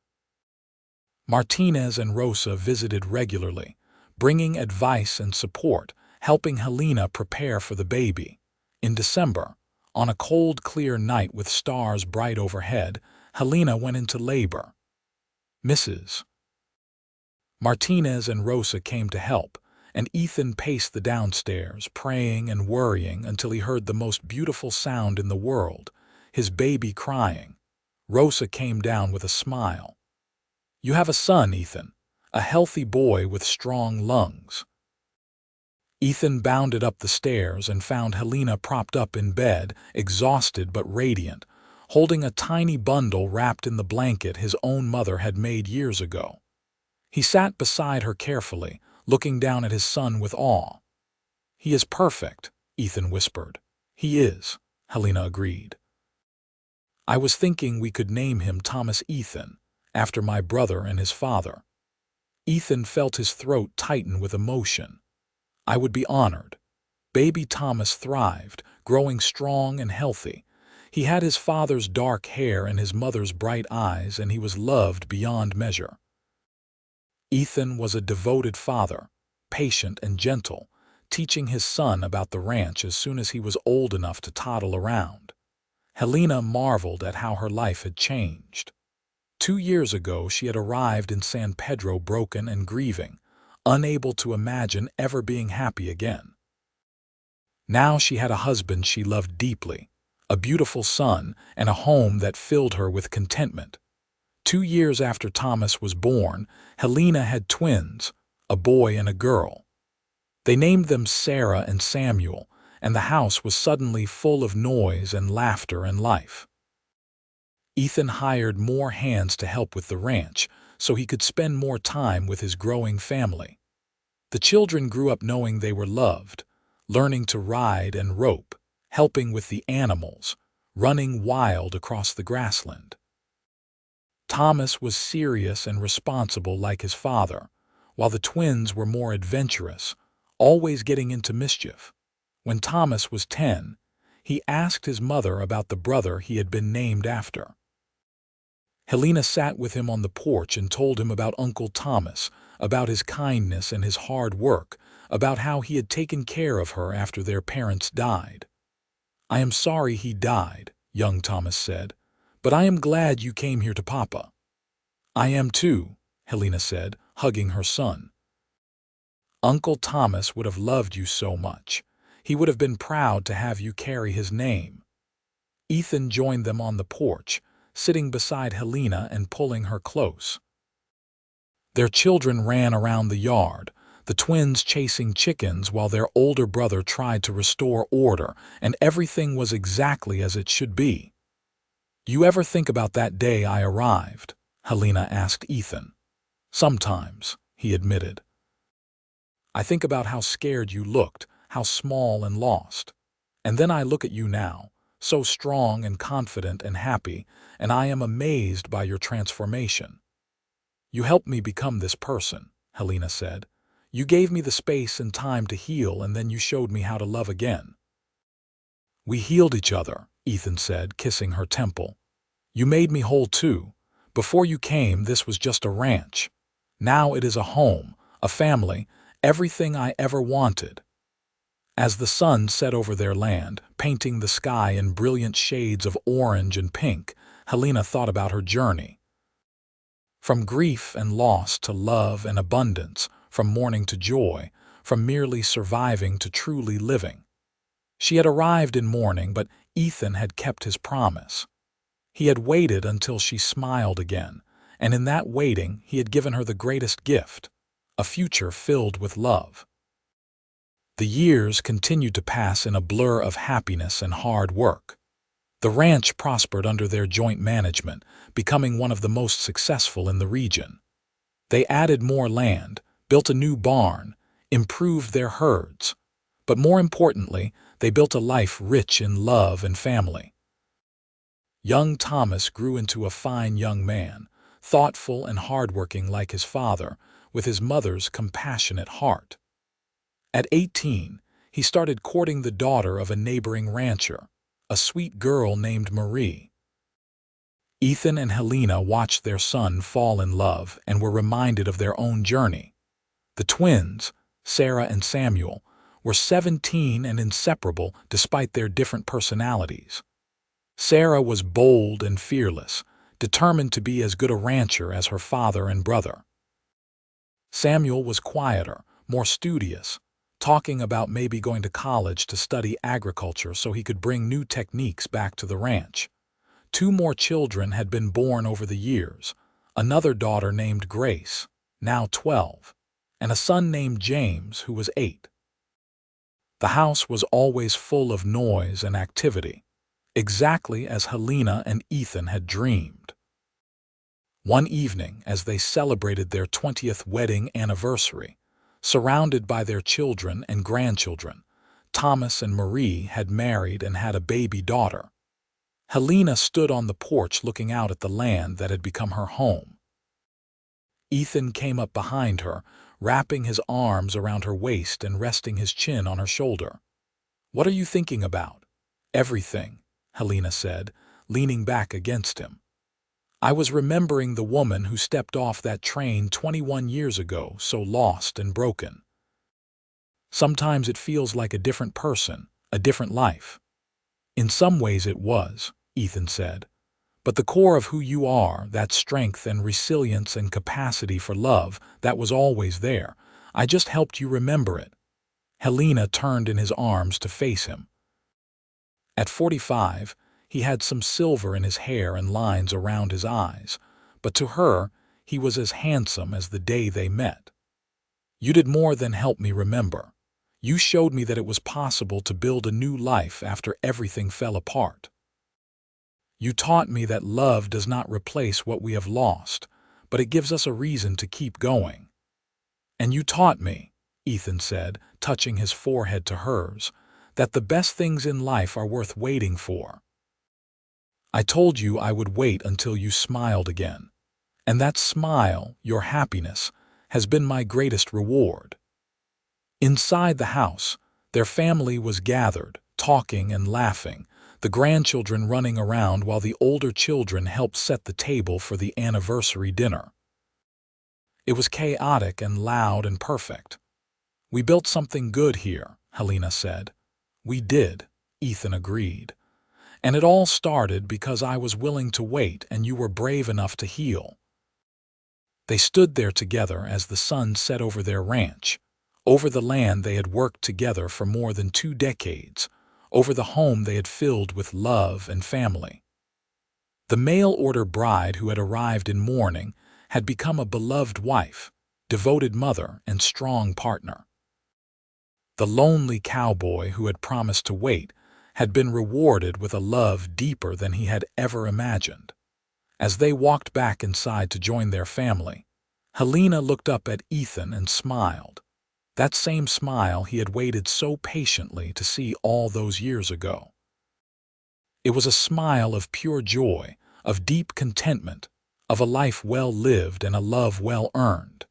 Martinez and Rosa visited regularly, bringing advice and support, helping Helena prepare for the baby. In December, on a cold, clear night with stars bright overhead, Helena went into labor. Mrs. Martinez and Rosa came to help, and Ethan paced the downstairs, praying and worrying until he heard the most beautiful sound in the world, his baby crying. Rosa came down with a smile. "You have a son, Ethan, a healthy boy with strong lungs." Ethan bounded up the stairs and found Helena propped up in bed, exhausted but radiant, holding a tiny bundle wrapped in the blanket his own mother had made years ago. He sat beside her carefully, looking down at his son with awe. "He is perfect," Ethan whispered. "He is," Helena agreed. "I was thinking we could name him Thomas Ethan, after my brother and his father." Ethan felt his throat tighten with emotion. "I would be honored." Baby Thomas thrived, growing strong and healthy. He had his father's dark hair and his mother's bright eyes, and he was loved beyond measure. Ethan was a devoted father, patient and gentle, teaching his son about the ranch as soon as he was old enough to toddle around. Helena marveled at how her life had changed. 2 years ago, she had arrived in San Pedro broken and grieving, unable to imagine ever being happy again. Now she had a husband she loved deeply, a beautiful son, and a home that filled her with contentment. 2 years after Thomas was born, Helena had twins, a boy and a girl. They named them Sarah and Samuel, and the house was suddenly full of noise and laughter and life. Ethan hired more hands to help with the ranch, so he could spend more time with his growing family. The children grew up knowing they were loved, learning to ride and rope, helping with the animals, running wild across the grassland. Thomas was serious and responsible like his father, while the twins were more adventurous, always getting into mischief. When Thomas was 10, he asked his mother about the brother he had been named after. Helena sat with him on the porch and told him about Uncle Thomas, about his kindness and his hard work, about how he had taken care of her after their parents died. "I am sorry he died," young Thomas said, "but I am glad you came here to Papa." "I am too," Helena said, hugging her son. "Uncle Thomas would have loved you so much. He would have been proud to have you carry his name." Ethan joined them on the porch, sitting beside Helena and pulling her close. Their children ran around the yard, the twins chasing chickens while their older brother tried to restore order, and everything was exactly as it should be. "You ever think about that day I arrived?" Helena asked Ethan. "Sometimes," he admitted. "I think about how scared you looked, how small and lost. And then I look at you now, so strong and confident and happy, and I am amazed by your transformation." "You helped me become this person," Helena said. "You gave me the space and time to heal, and then you showed me how to love again." "We healed each other," Ethan said, kissing her temple. "You made me whole too. Before you came, this was just a ranch. Now it is a home, a family, everything I ever wanted." As the sun set over their land, painting the sky in brilliant shades of orange and pink, Helena thought about her journey. From grief and loss to love and abundance, from mourning to joy, from merely surviving to truly living. She had arrived in mourning, but Ethan had kept his promise. He had waited until she smiled again, and in that waiting he had given her the greatest gift, a future filled with love. The years continued to pass in a blur of happiness and hard work. The ranch prospered under their joint management, becoming one of the most successful in the region. They added more land, built a new barn, improved their herds, but more importantly, they built a life rich in love and family. Young Thomas grew into a fine young man, thoughtful and hardworking like his father, with his mother's compassionate heart. At 18, he started courting the daughter of a neighboring rancher, a sweet girl named Marie. Ethan and Helena watched their son fall in love and were reminded of their own journey. The twins, Sarah and Samuel, were 17 and inseparable despite their different personalities. Sarah was bold and fearless, determined to be as good a rancher as her father and brother. Samuel was quieter, more studious, talking about maybe going to college to study agriculture so he could bring new techniques back to the ranch. 2 more children had been born over the years, another daughter named Grace, now 12, and a son named James, who was 8. The house was always full of noise and activity, exactly as Helena and Ethan had dreamed. One evening, as they celebrated their 20th wedding anniversary, surrounded by their children and grandchildren, Thomas and Marie had married and had a baby daughter. Helena stood on the porch looking out at the land that had become her home. Ethan came up behind her, wrapping his arms around her waist and resting his chin on her shoulder. "What are you thinking about?" "Everything," Helena said, leaning back against him. "I was remembering the woman who stepped off that train 21 years ago, so lost and broken. Sometimes it feels like a different person, a different life." "In some ways it was," Ethan said. "But the core of who you are, that strength and resilience and capacity for love, that was always there. I just helped you remember it." Helena turned in his arms to face him. At 45, he had some silver in his hair and lines around his eyes, but to her, he was as handsome as the day they met. "You did more than help me remember. You showed me that it was possible to build a new life after everything fell apart. You taught me that love does not replace what we have lost, but it gives us a reason to keep going. And you taught me," Ethan said, touching his forehead to hers, "that the best things in life are worth waiting for. I told you I would wait until you smiled again. And that smile, your happiness, has been my greatest reward." Inside the house, their family was gathered, talking and laughing, the grandchildren running around while the older children helped set the table for the anniversary dinner. It was chaotic and loud and perfect. "We built something good here," Helena said. "We did," Ethan agreed. "And it all started because I was willing to wait and you were brave enough to heal." They stood there together as the sun set over their ranch, over the land they had worked together for more than 2 decades, over the home they had filled with love and family. The mail-order bride who had arrived in mourning had become a beloved wife, devoted mother, and strong partner. The lonely cowboy who had promised to wait had been rewarded with a love deeper than he had ever imagined. As they walked back inside to join their family, Helena looked up at Ethan and smiled. That same smile he had waited so patiently to see all those years ago. It was a smile of pure joy, of deep contentment, of a life well lived and a love well earned.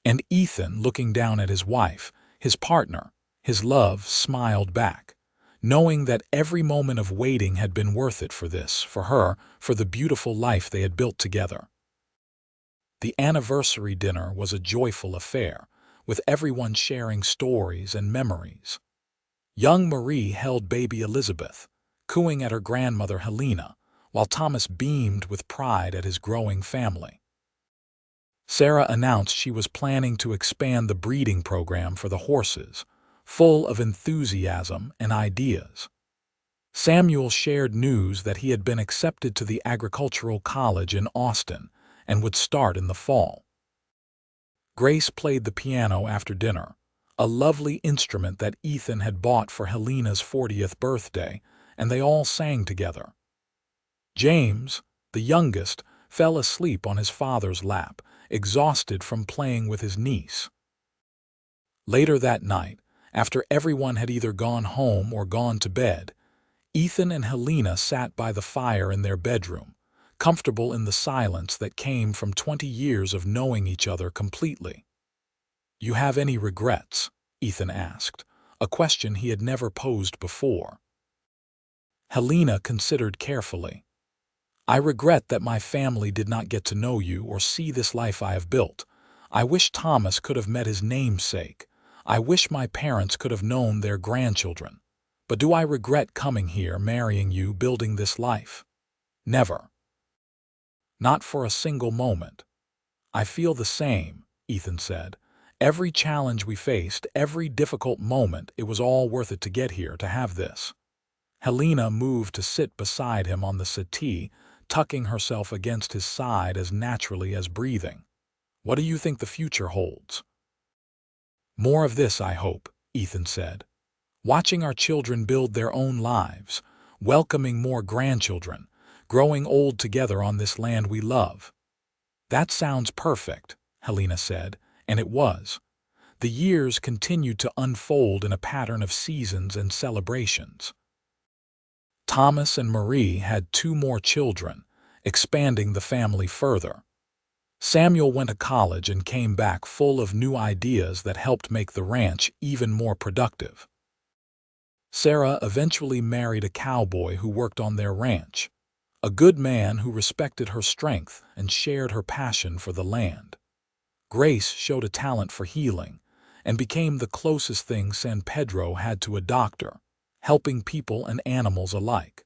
And Ethan, looking down at his wife, his partner, his love, smiled back, knowing that every moment of waiting had been worth it for this, for her, for the beautiful life they had built together. The anniversary dinner was a joyful affair, with everyone sharing stories and memories. Young Marie held baby Elizabeth, cooing at her grandmother Helena, while Thomas beamed with pride at his growing family. Sarah announced she was planning to expand the breeding program for the horses, full of enthusiasm and ideas. Samuel shared news that he had been accepted to the Agricultural College in Austin and would start in the fall. Grace played the piano after dinner, a lovely instrument that Ethan had bought for Helena's 40th birthday, and they all sang together. James, the youngest, fell asleep on his father's lap, exhausted from playing with his niece. Later that night, after everyone had either gone home or gone to bed, Ethan and Helena sat by the fire in their bedroom, comfortable in the silence that came from 20 years of knowing each other completely. "You have any regrets?" Ethan asked, a question he had never posed before. Helena considered carefully. "I regret that my family did not get to know you or see this life I have built. I wish Thomas could have met his namesake. I wish my parents could have known their grandchildren. But do I regret coming here, marrying you, building this life? Never. Not for a single moment." "I feel the same," Ethan said. "Every challenge we faced, every difficult moment, it was all worth it to get here, to have this." Helena moved to sit beside him on the settee, tucking herself against his side as naturally as breathing. "What do you think the future holds?" "More of this, I hope," Ethan said. "Watching our children build their own lives, welcoming more grandchildren, growing old together on this land we love." "That sounds perfect," Helena said, and it was. The years continued to unfold in a pattern of seasons and celebrations. Thomas and Marie had 2 more children, expanding the family further. Samuel went to college and came back full of new ideas that helped make the ranch even more productive. Sarah eventually married a cowboy who worked on their ranch, a good man who respected her strength and shared her passion for the land. Grace showed a talent for healing and became the closest thing San Pedro had to a doctor, helping people and animals alike.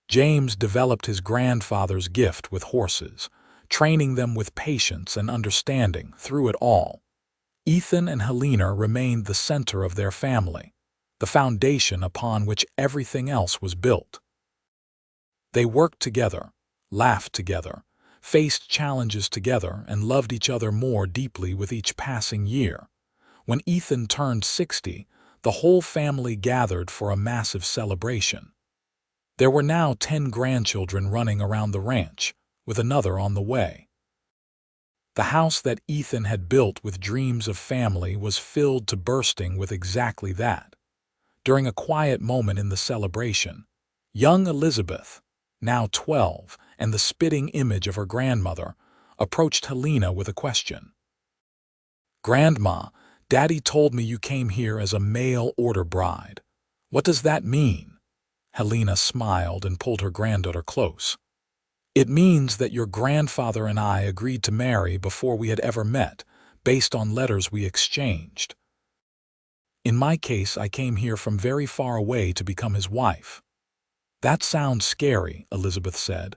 James developed his grandfather's gift with horses, training them with patience and understanding through it all. Ethan and Helena remained the center of their family, the foundation upon which everything else was built. They worked together, laughed together, faced challenges together, and loved each other more deeply with each passing year. When Ethan turned 60, the whole family gathered for a massive celebration. There were now 10 grandchildren running around the ranch, with another on the way. The house that Ethan had built with dreams of family was filled to bursting with exactly that. During a quiet moment in the celebration, young Elizabeth, now 12 and the spitting image of her grandmother, approached Helena with a question. "Grandma, Daddy told me you came here as a mail-order bride. What does that mean?" Helena smiled and pulled her granddaughter close. "It means that your grandfather and I agreed to marry before we had ever met, based on letters we exchanged. In my case, I came here from very far away to become his wife." "That sounds scary," Elizabeth said.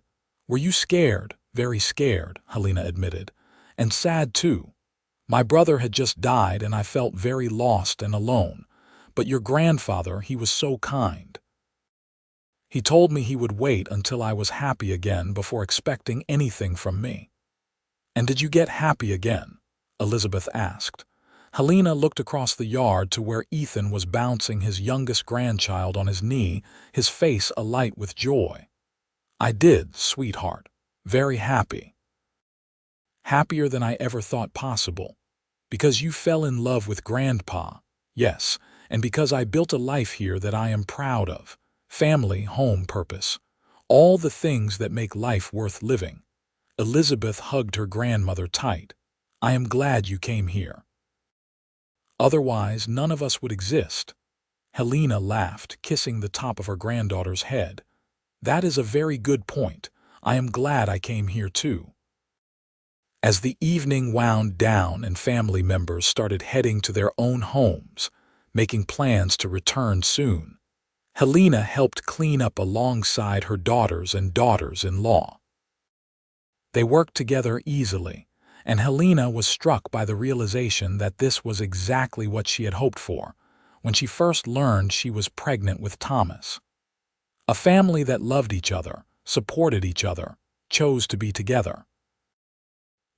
"Were you scared?" "Very scared," Helena admitted. "And sad too. My brother had just died and I felt very lost and alone. But your grandfather, he was so kind. He told me he would wait until I was happy again before expecting anything from me." "And did you get happy again?" Elizabeth asked. Helena looked across the yard to where Ethan was bouncing his youngest grandchild on his knee, his face alight with joy. "I did, sweetheart. Very happy. Happier than I ever thought possible. Because you fell in love with Grandpa, yes, and because I built a life here that I am proud of. Family, home, purpose. All the things that make life worth living." Elizabeth hugged her grandmother tight. "I am glad you came here. Otherwise, none of us would exist." Helena laughed, kissing the top of her granddaughter's head. "That is a very good point. I am glad I came here too." As the evening wound down and family members started heading to their own homes, making plans to return soon, Helena helped clean up alongside her daughters and daughters-in-law. They worked together easily, and Helena was struck by the realization that this was exactly what she had hoped for when she first learned she was pregnant with Thomas. A family that loved each other, supported each other, chose to be together.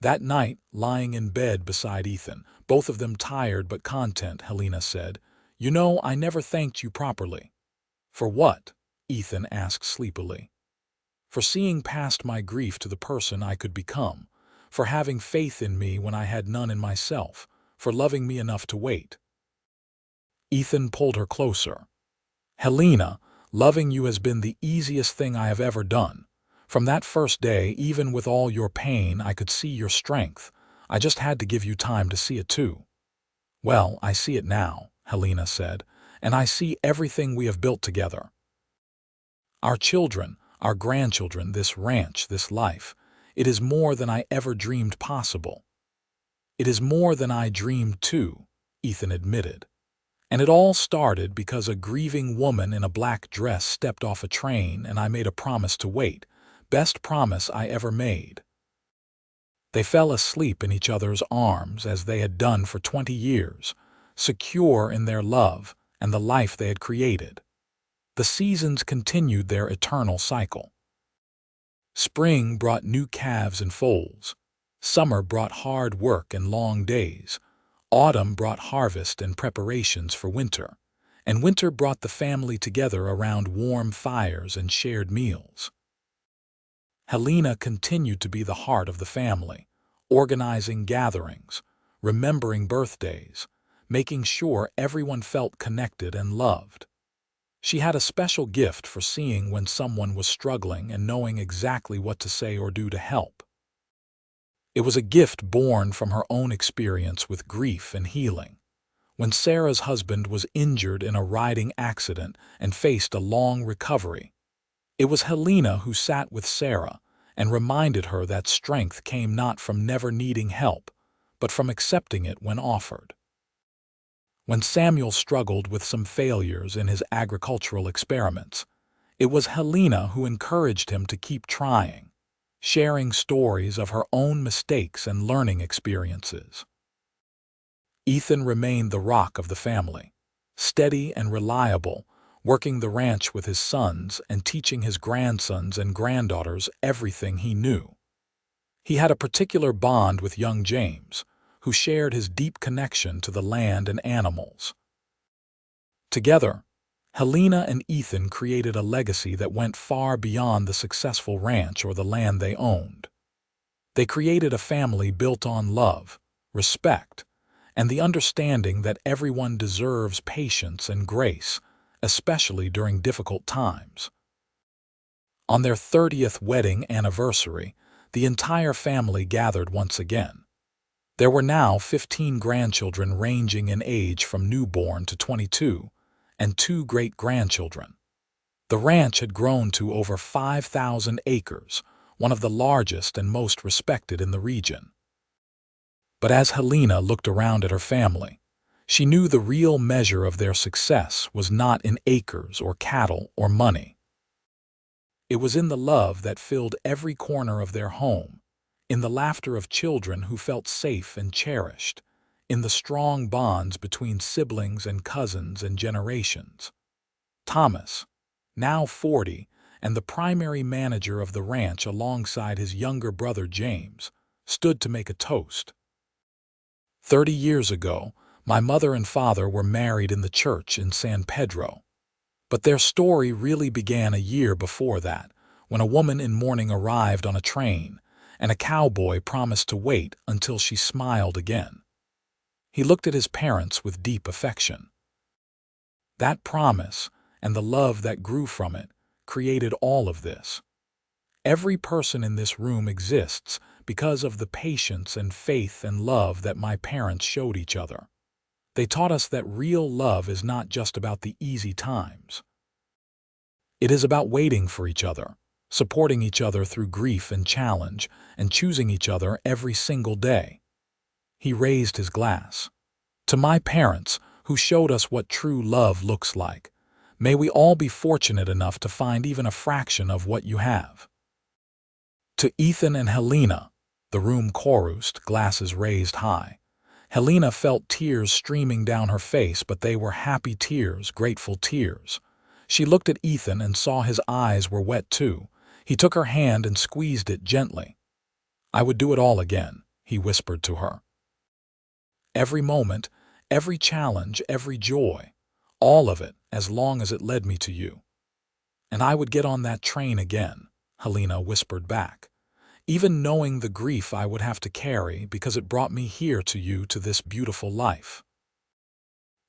That night, lying in bed beside Ethan, both of them tired but content, Helena said, "You know, I never thanked you properly." "For what?" Ethan asked sleepily. "For seeing past my grief to the person I could become, for having faith in me when I had none in myself, for loving me enough to wait." Ethan pulled her closer. "Helena, loving you has been the easiest thing I have ever done. From that first day, even with all your pain, I could see your strength. I just had to give you time to see it too." "Well, I see it now," Helena said, "and I see everything we have built together. Our children, our grandchildren, this ranch, this life. It is more than I ever dreamed possible." "It is more than I dreamed too," Ethan admitted. "And it all started because a grieving woman in a black dress stepped off a train and I made a promise to wait. Best promise I ever made." They fell asleep in each other's arms as they had done for 20 years, secure in their love and the life they had created. The seasons continued their eternal cycle. Spring brought new calves and foals. Summer brought hard work and long days. Autumn brought harvest and preparations for winter. And winter brought the family together around warm fires and shared meals. Helena continued to be the heart of the family, organizing gatherings, remembering birthdays, making sure everyone felt connected and loved. She had a special gift for seeing when someone was struggling and knowing exactly what to say or do to help. It was a gift born from her own experience with grief and healing. When Sarah's husband was injured in a riding accident and faced a long recovery, it was Helena who sat with Sarah and reminded her that strength came not from never needing help, but from accepting it when offered. When Samuel struggled with some failures in his agricultural experiments, it was Helena who encouraged him to keep trying, sharing stories of her own mistakes and learning experiences. Ethan remained the rock of the family, steady and reliable, working the ranch with his sons and teaching his grandsons and granddaughters everything he knew. He had a particular bond with young James, who shared his deep connection to the land and animals. Together, Helena and Ethan created a legacy that went far beyond the successful ranch or the land they owned. They created a family built on love, respect, and the understanding that everyone deserves patience and grace, especially during difficult times. On their 30th wedding anniversary, the entire family gathered once again. There were now 15 grandchildren ranging in age from newborn to 22, and 2 great-grandchildren. The ranch had grown to over 5,000 acres, one of the largest and most respected in the region. But as Helena looked around at her family, she knew the real measure of their success was not in acres or cattle or money. It was in the love that filled every corner of their home, in the laughter of children who felt safe and cherished, in the strong bonds between siblings and cousins and generations. Thomas, now 40, and the primary manager of the ranch alongside his younger brother James, stood to make a toast. 30 years ago, my mother and father were married in the church in San Pedro. But their story really began a year before that, when a woman in mourning arrived on a train, and a cowboy promised to wait until she smiled again. He looked at his parents with deep affection. That promise, and the love that grew from it, created all of this. Every person in this room exists because of the patience and faith and love that my parents showed each other. They taught us that real love is not just about the easy times. It is about waiting for each other, supporting each other through grief and challenge, and choosing each other every single day. He raised his glass. To my parents, who showed us what true love looks like, may we all be fortunate enough to find even a fraction of what you have. To Ethan and Helena, the room chorused, glasses raised high. Helena felt tears streaming down her face, but they were happy tears, grateful tears. She looked at Ethan and saw his eyes were wet too. He took her hand and squeezed it gently. "I would do it all again," he whispered to her. "Every moment, every challenge, every joy, all of it, as long as it led me to you." "And I would get on that train again," Helena whispered back, "even knowing the grief I would have to carry because it brought me here to you, to this beautiful life."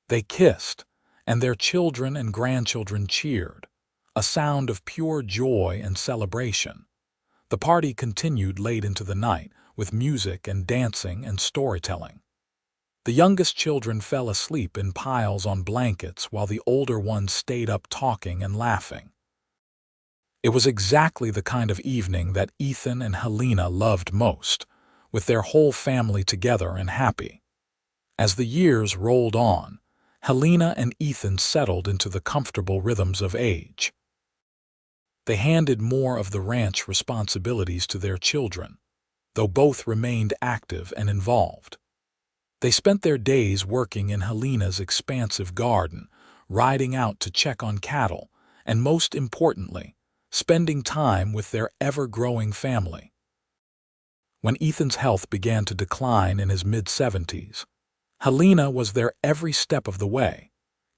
They kissed, and their children and grandchildren cheered, a sound of pure joy and celebration. The party continued late into the night, with music and dancing and storytelling. The youngest children fell asleep in piles on blankets while the older ones stayed up talking and laughing. It was exactly the kind of evening that Ethan and Helena loved most, with their whole family together and happy. As the years rolled on, Helena and Ethan settled into the comfortable rhythms of age. They handed more of the ranch responsibilities to their children, though both remained active and involved. They spent their days working in Helena's expansive garden, riding out to check on cattle, and most importantly, spending time with their ever-growing family. When Ethan's health began to decline in his mid-70s, Helena was there every step of the way,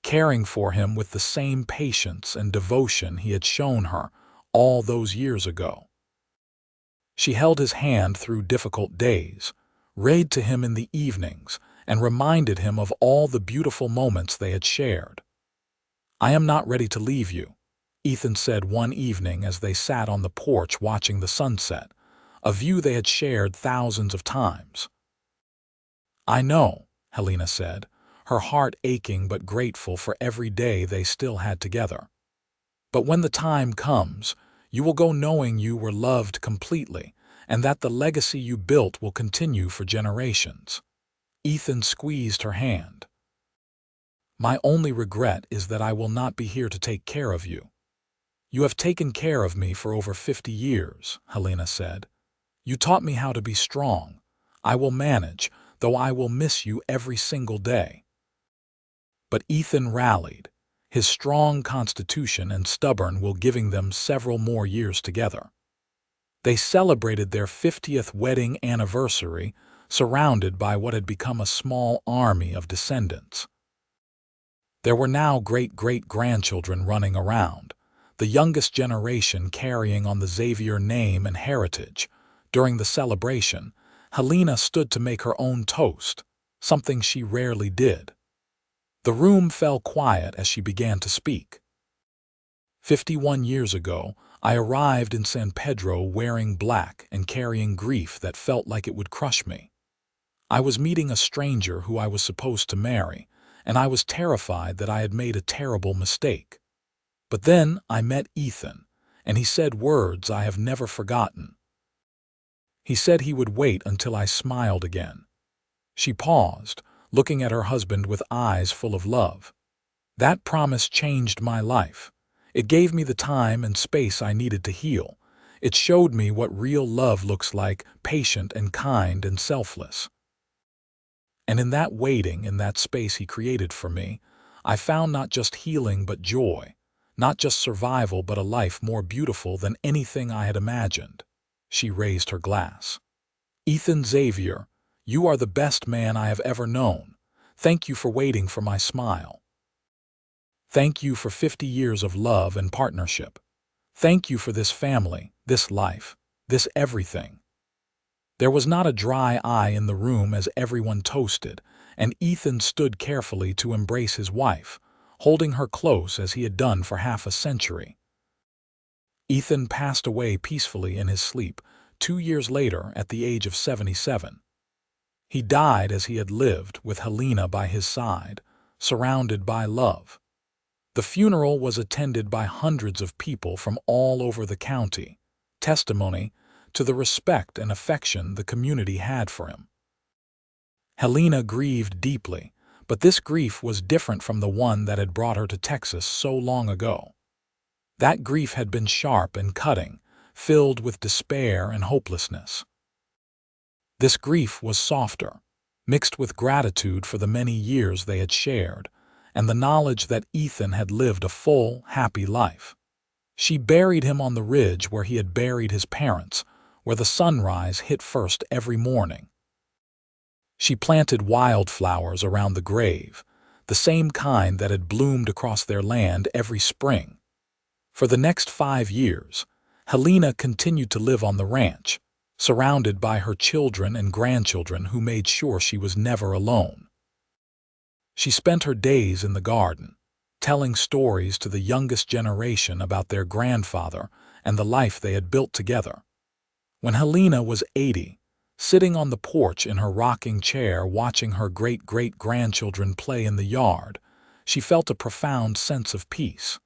caring for him with the same patience and devotion he had shown her all those years ago. She held his hand through difficult days, read to him in the evenings, and reminded him of all the beautiful moments they had shared. "I am not ready to leave you," Ethan said one evening as they sat on the porch watching the sunset, a view they had shared thousands of times. "I know," Helena said, her heart aching but grateful for every day they still had together. "But when the time comes, you will go knowing you were loved completely, and that the legacy you built will continue for generations." Ethan squeezed her hand. "My only regret is that I will not be here to take care of you." "You have taken care of me for over 50 years, Helena said. "You taught me how to be strong. I will manage, though I will miss you every single day." But Ethan rallied, his strong constitution and stubborn will giving them several more years together. They celebrated their 50th wedding anniversary, surrounded by what had become a small army of descendants. There were now great-great-grandchildren running around, the youngest generation carrying on the Xavier name and heritage. During the celebration, Helena stood to make her own toast, something she rarely did. The room fell quiet as she began to speak. 51 years ago, I arrived in San Pedro wearing black and carrying grief that felt like it would crush me. I was meeting a stranger who I was supposed to marry, and I was terrified that I had made a terrible mistake. But then I met Ethan, and he said words I have never forgotten. He said he would wait until I smiled again. She paused, looking at her husband with eyes full of love. That promise changed my life. It gave me the time and space I needed to heal. It showed me what real love looks like, patient and kind and selfless. And in that waiting, in that space he created for me, I found not just healing but joy, not just survival but a life more beautiful than anything I had imagined. She raised her glass. "Ethan Xavier, you are the best man I have ever known. Thank you for waiting for my smile. Thank you for 50 years of love and partnership. Thank you for this family, this life, this everything." There was not a dry eye in the room as everyone toasted, and Ethan stood carefully to embrace his wife, holding her close as he had done for half a century. Ethan passed away peacefully in his sleep 2 years later at the age of 77. He died as he had lived, with Helena by his side, surrounded by love. The funeral was attended by hundreds of people from all over the county, testimony to the respect and affection the community had for him. Helena grieved deeply, but this grief was different from the one that had brought her to Texas so long ago. That grief had been sharp and cutting, filled with despair and hopelessness. This grief was softer, mixed with gratitude for the many years they had shared, and the knowledge that Ethan had lived a full, happy life. She buried him on the ridge where he had buried his parents, where the sunrise hit first every morning. She planted wildflowers around the grave, the same kind that had bloomed across their land every spring. For the next 5 years, Helena continued to live on the ranch, surrounded by her children and grandchildren who made sure she was never alone. She spent her days in the garden, telling stories to the youngest generation about their grandfather and the life they had built together. When Helena was 80, sitting on the porch in her rocking chair watching her great-great-grandchildren play in the yard, she felt a profound sense of peace.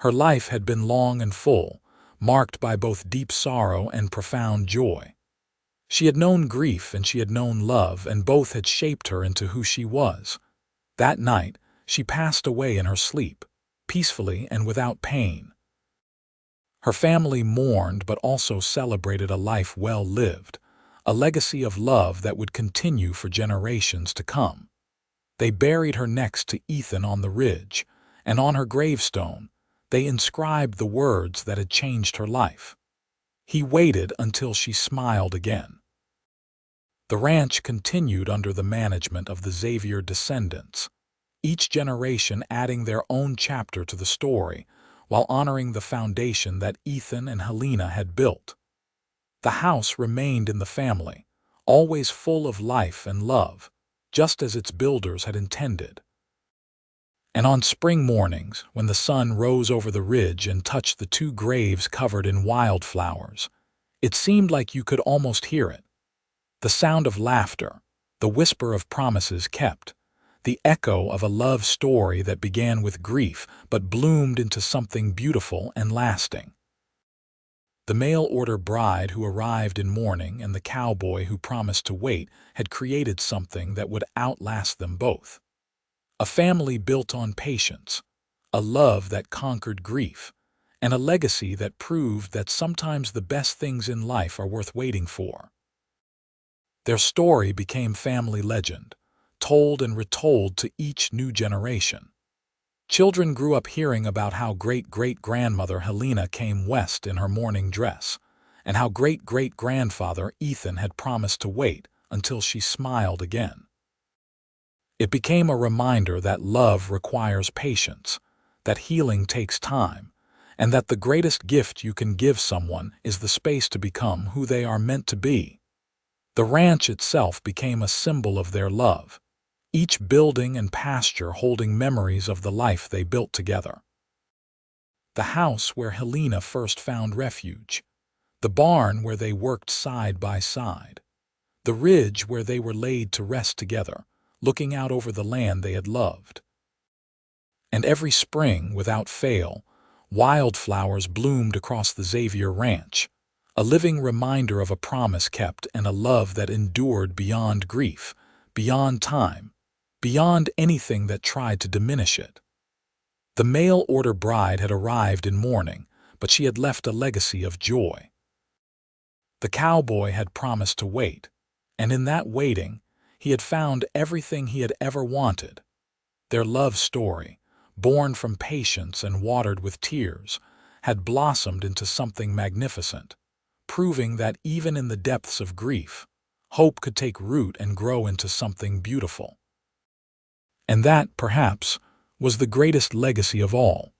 Her life had been long and full, marked by both deep sorrow and profound joy. She had known grief and she had known love, and both had shaped her into who she was. That night, she passed away in her sleep, peacefully and without pain. Her family mourned but also celebrated a life well lived, a legacy of love that would continue for generations to come. They buried her next to Ethan on the ridge, and on her gravestone, they inscribed the words that had changed her life. He waited until she smiled again. The ranch continued under the management of the Xavier descendants, each generation adding their own chapter to the story, while honoring the foundation that Ethan and Helena had built. The house remained in the family, always full of life and love, just as its builders had intended. And on spring mornings, when the sun rose over the ridge and touched the two graves covered in wildflowers, it seemed like you could almost hear it. The sound of laughter, the whisper of promises kept, the echo of a love story that began with grief but bloomed into something beautiful and lasting. The mail-order bride who arrived in mourning and the cowboy who promised to wait had created something that would outlast them both. A family built on patience, a love that conquered grief, and a legacy that proved that sometimes the best things in life are worth waiting for. Their story became family legend, told and retold to each new generation. Children grew up hearing about how great-great-grandmother Helena came west in her mourning dress, and how great-great-grandfather Ethan had promised to wait until she smiled again. It became a reminder that love requires patience, that healing takes time, and that the greatest gift you can give someone is the space to become who they are meant to be. The ranch itself became a symbol of their love, each building and pasture holding memories of the life they built together. The house where Helena first found refuge, the barn where they worked side by side, the ridge where they were laid to rest together, looking out over the land they had loved. And every spring, without fail, wildflowers bloomed across the Xavier Ranch, a living reminder of a promise kept and a love that endured beyond grief, beyond time, beyond anything that tried to diminish it. The mail-order bride had arrived in mourning, but she had left a legacy of joy. The cowboy had promised to wait, and in that waiting, he had found everything he had ever wanted. Their love story, born from patience and watered with tears, had blossomed into something magnificent, proving that even in the depths of grief, hope could take root and grow into something beautiful. And that, perhaps, was the greatest legacy of all.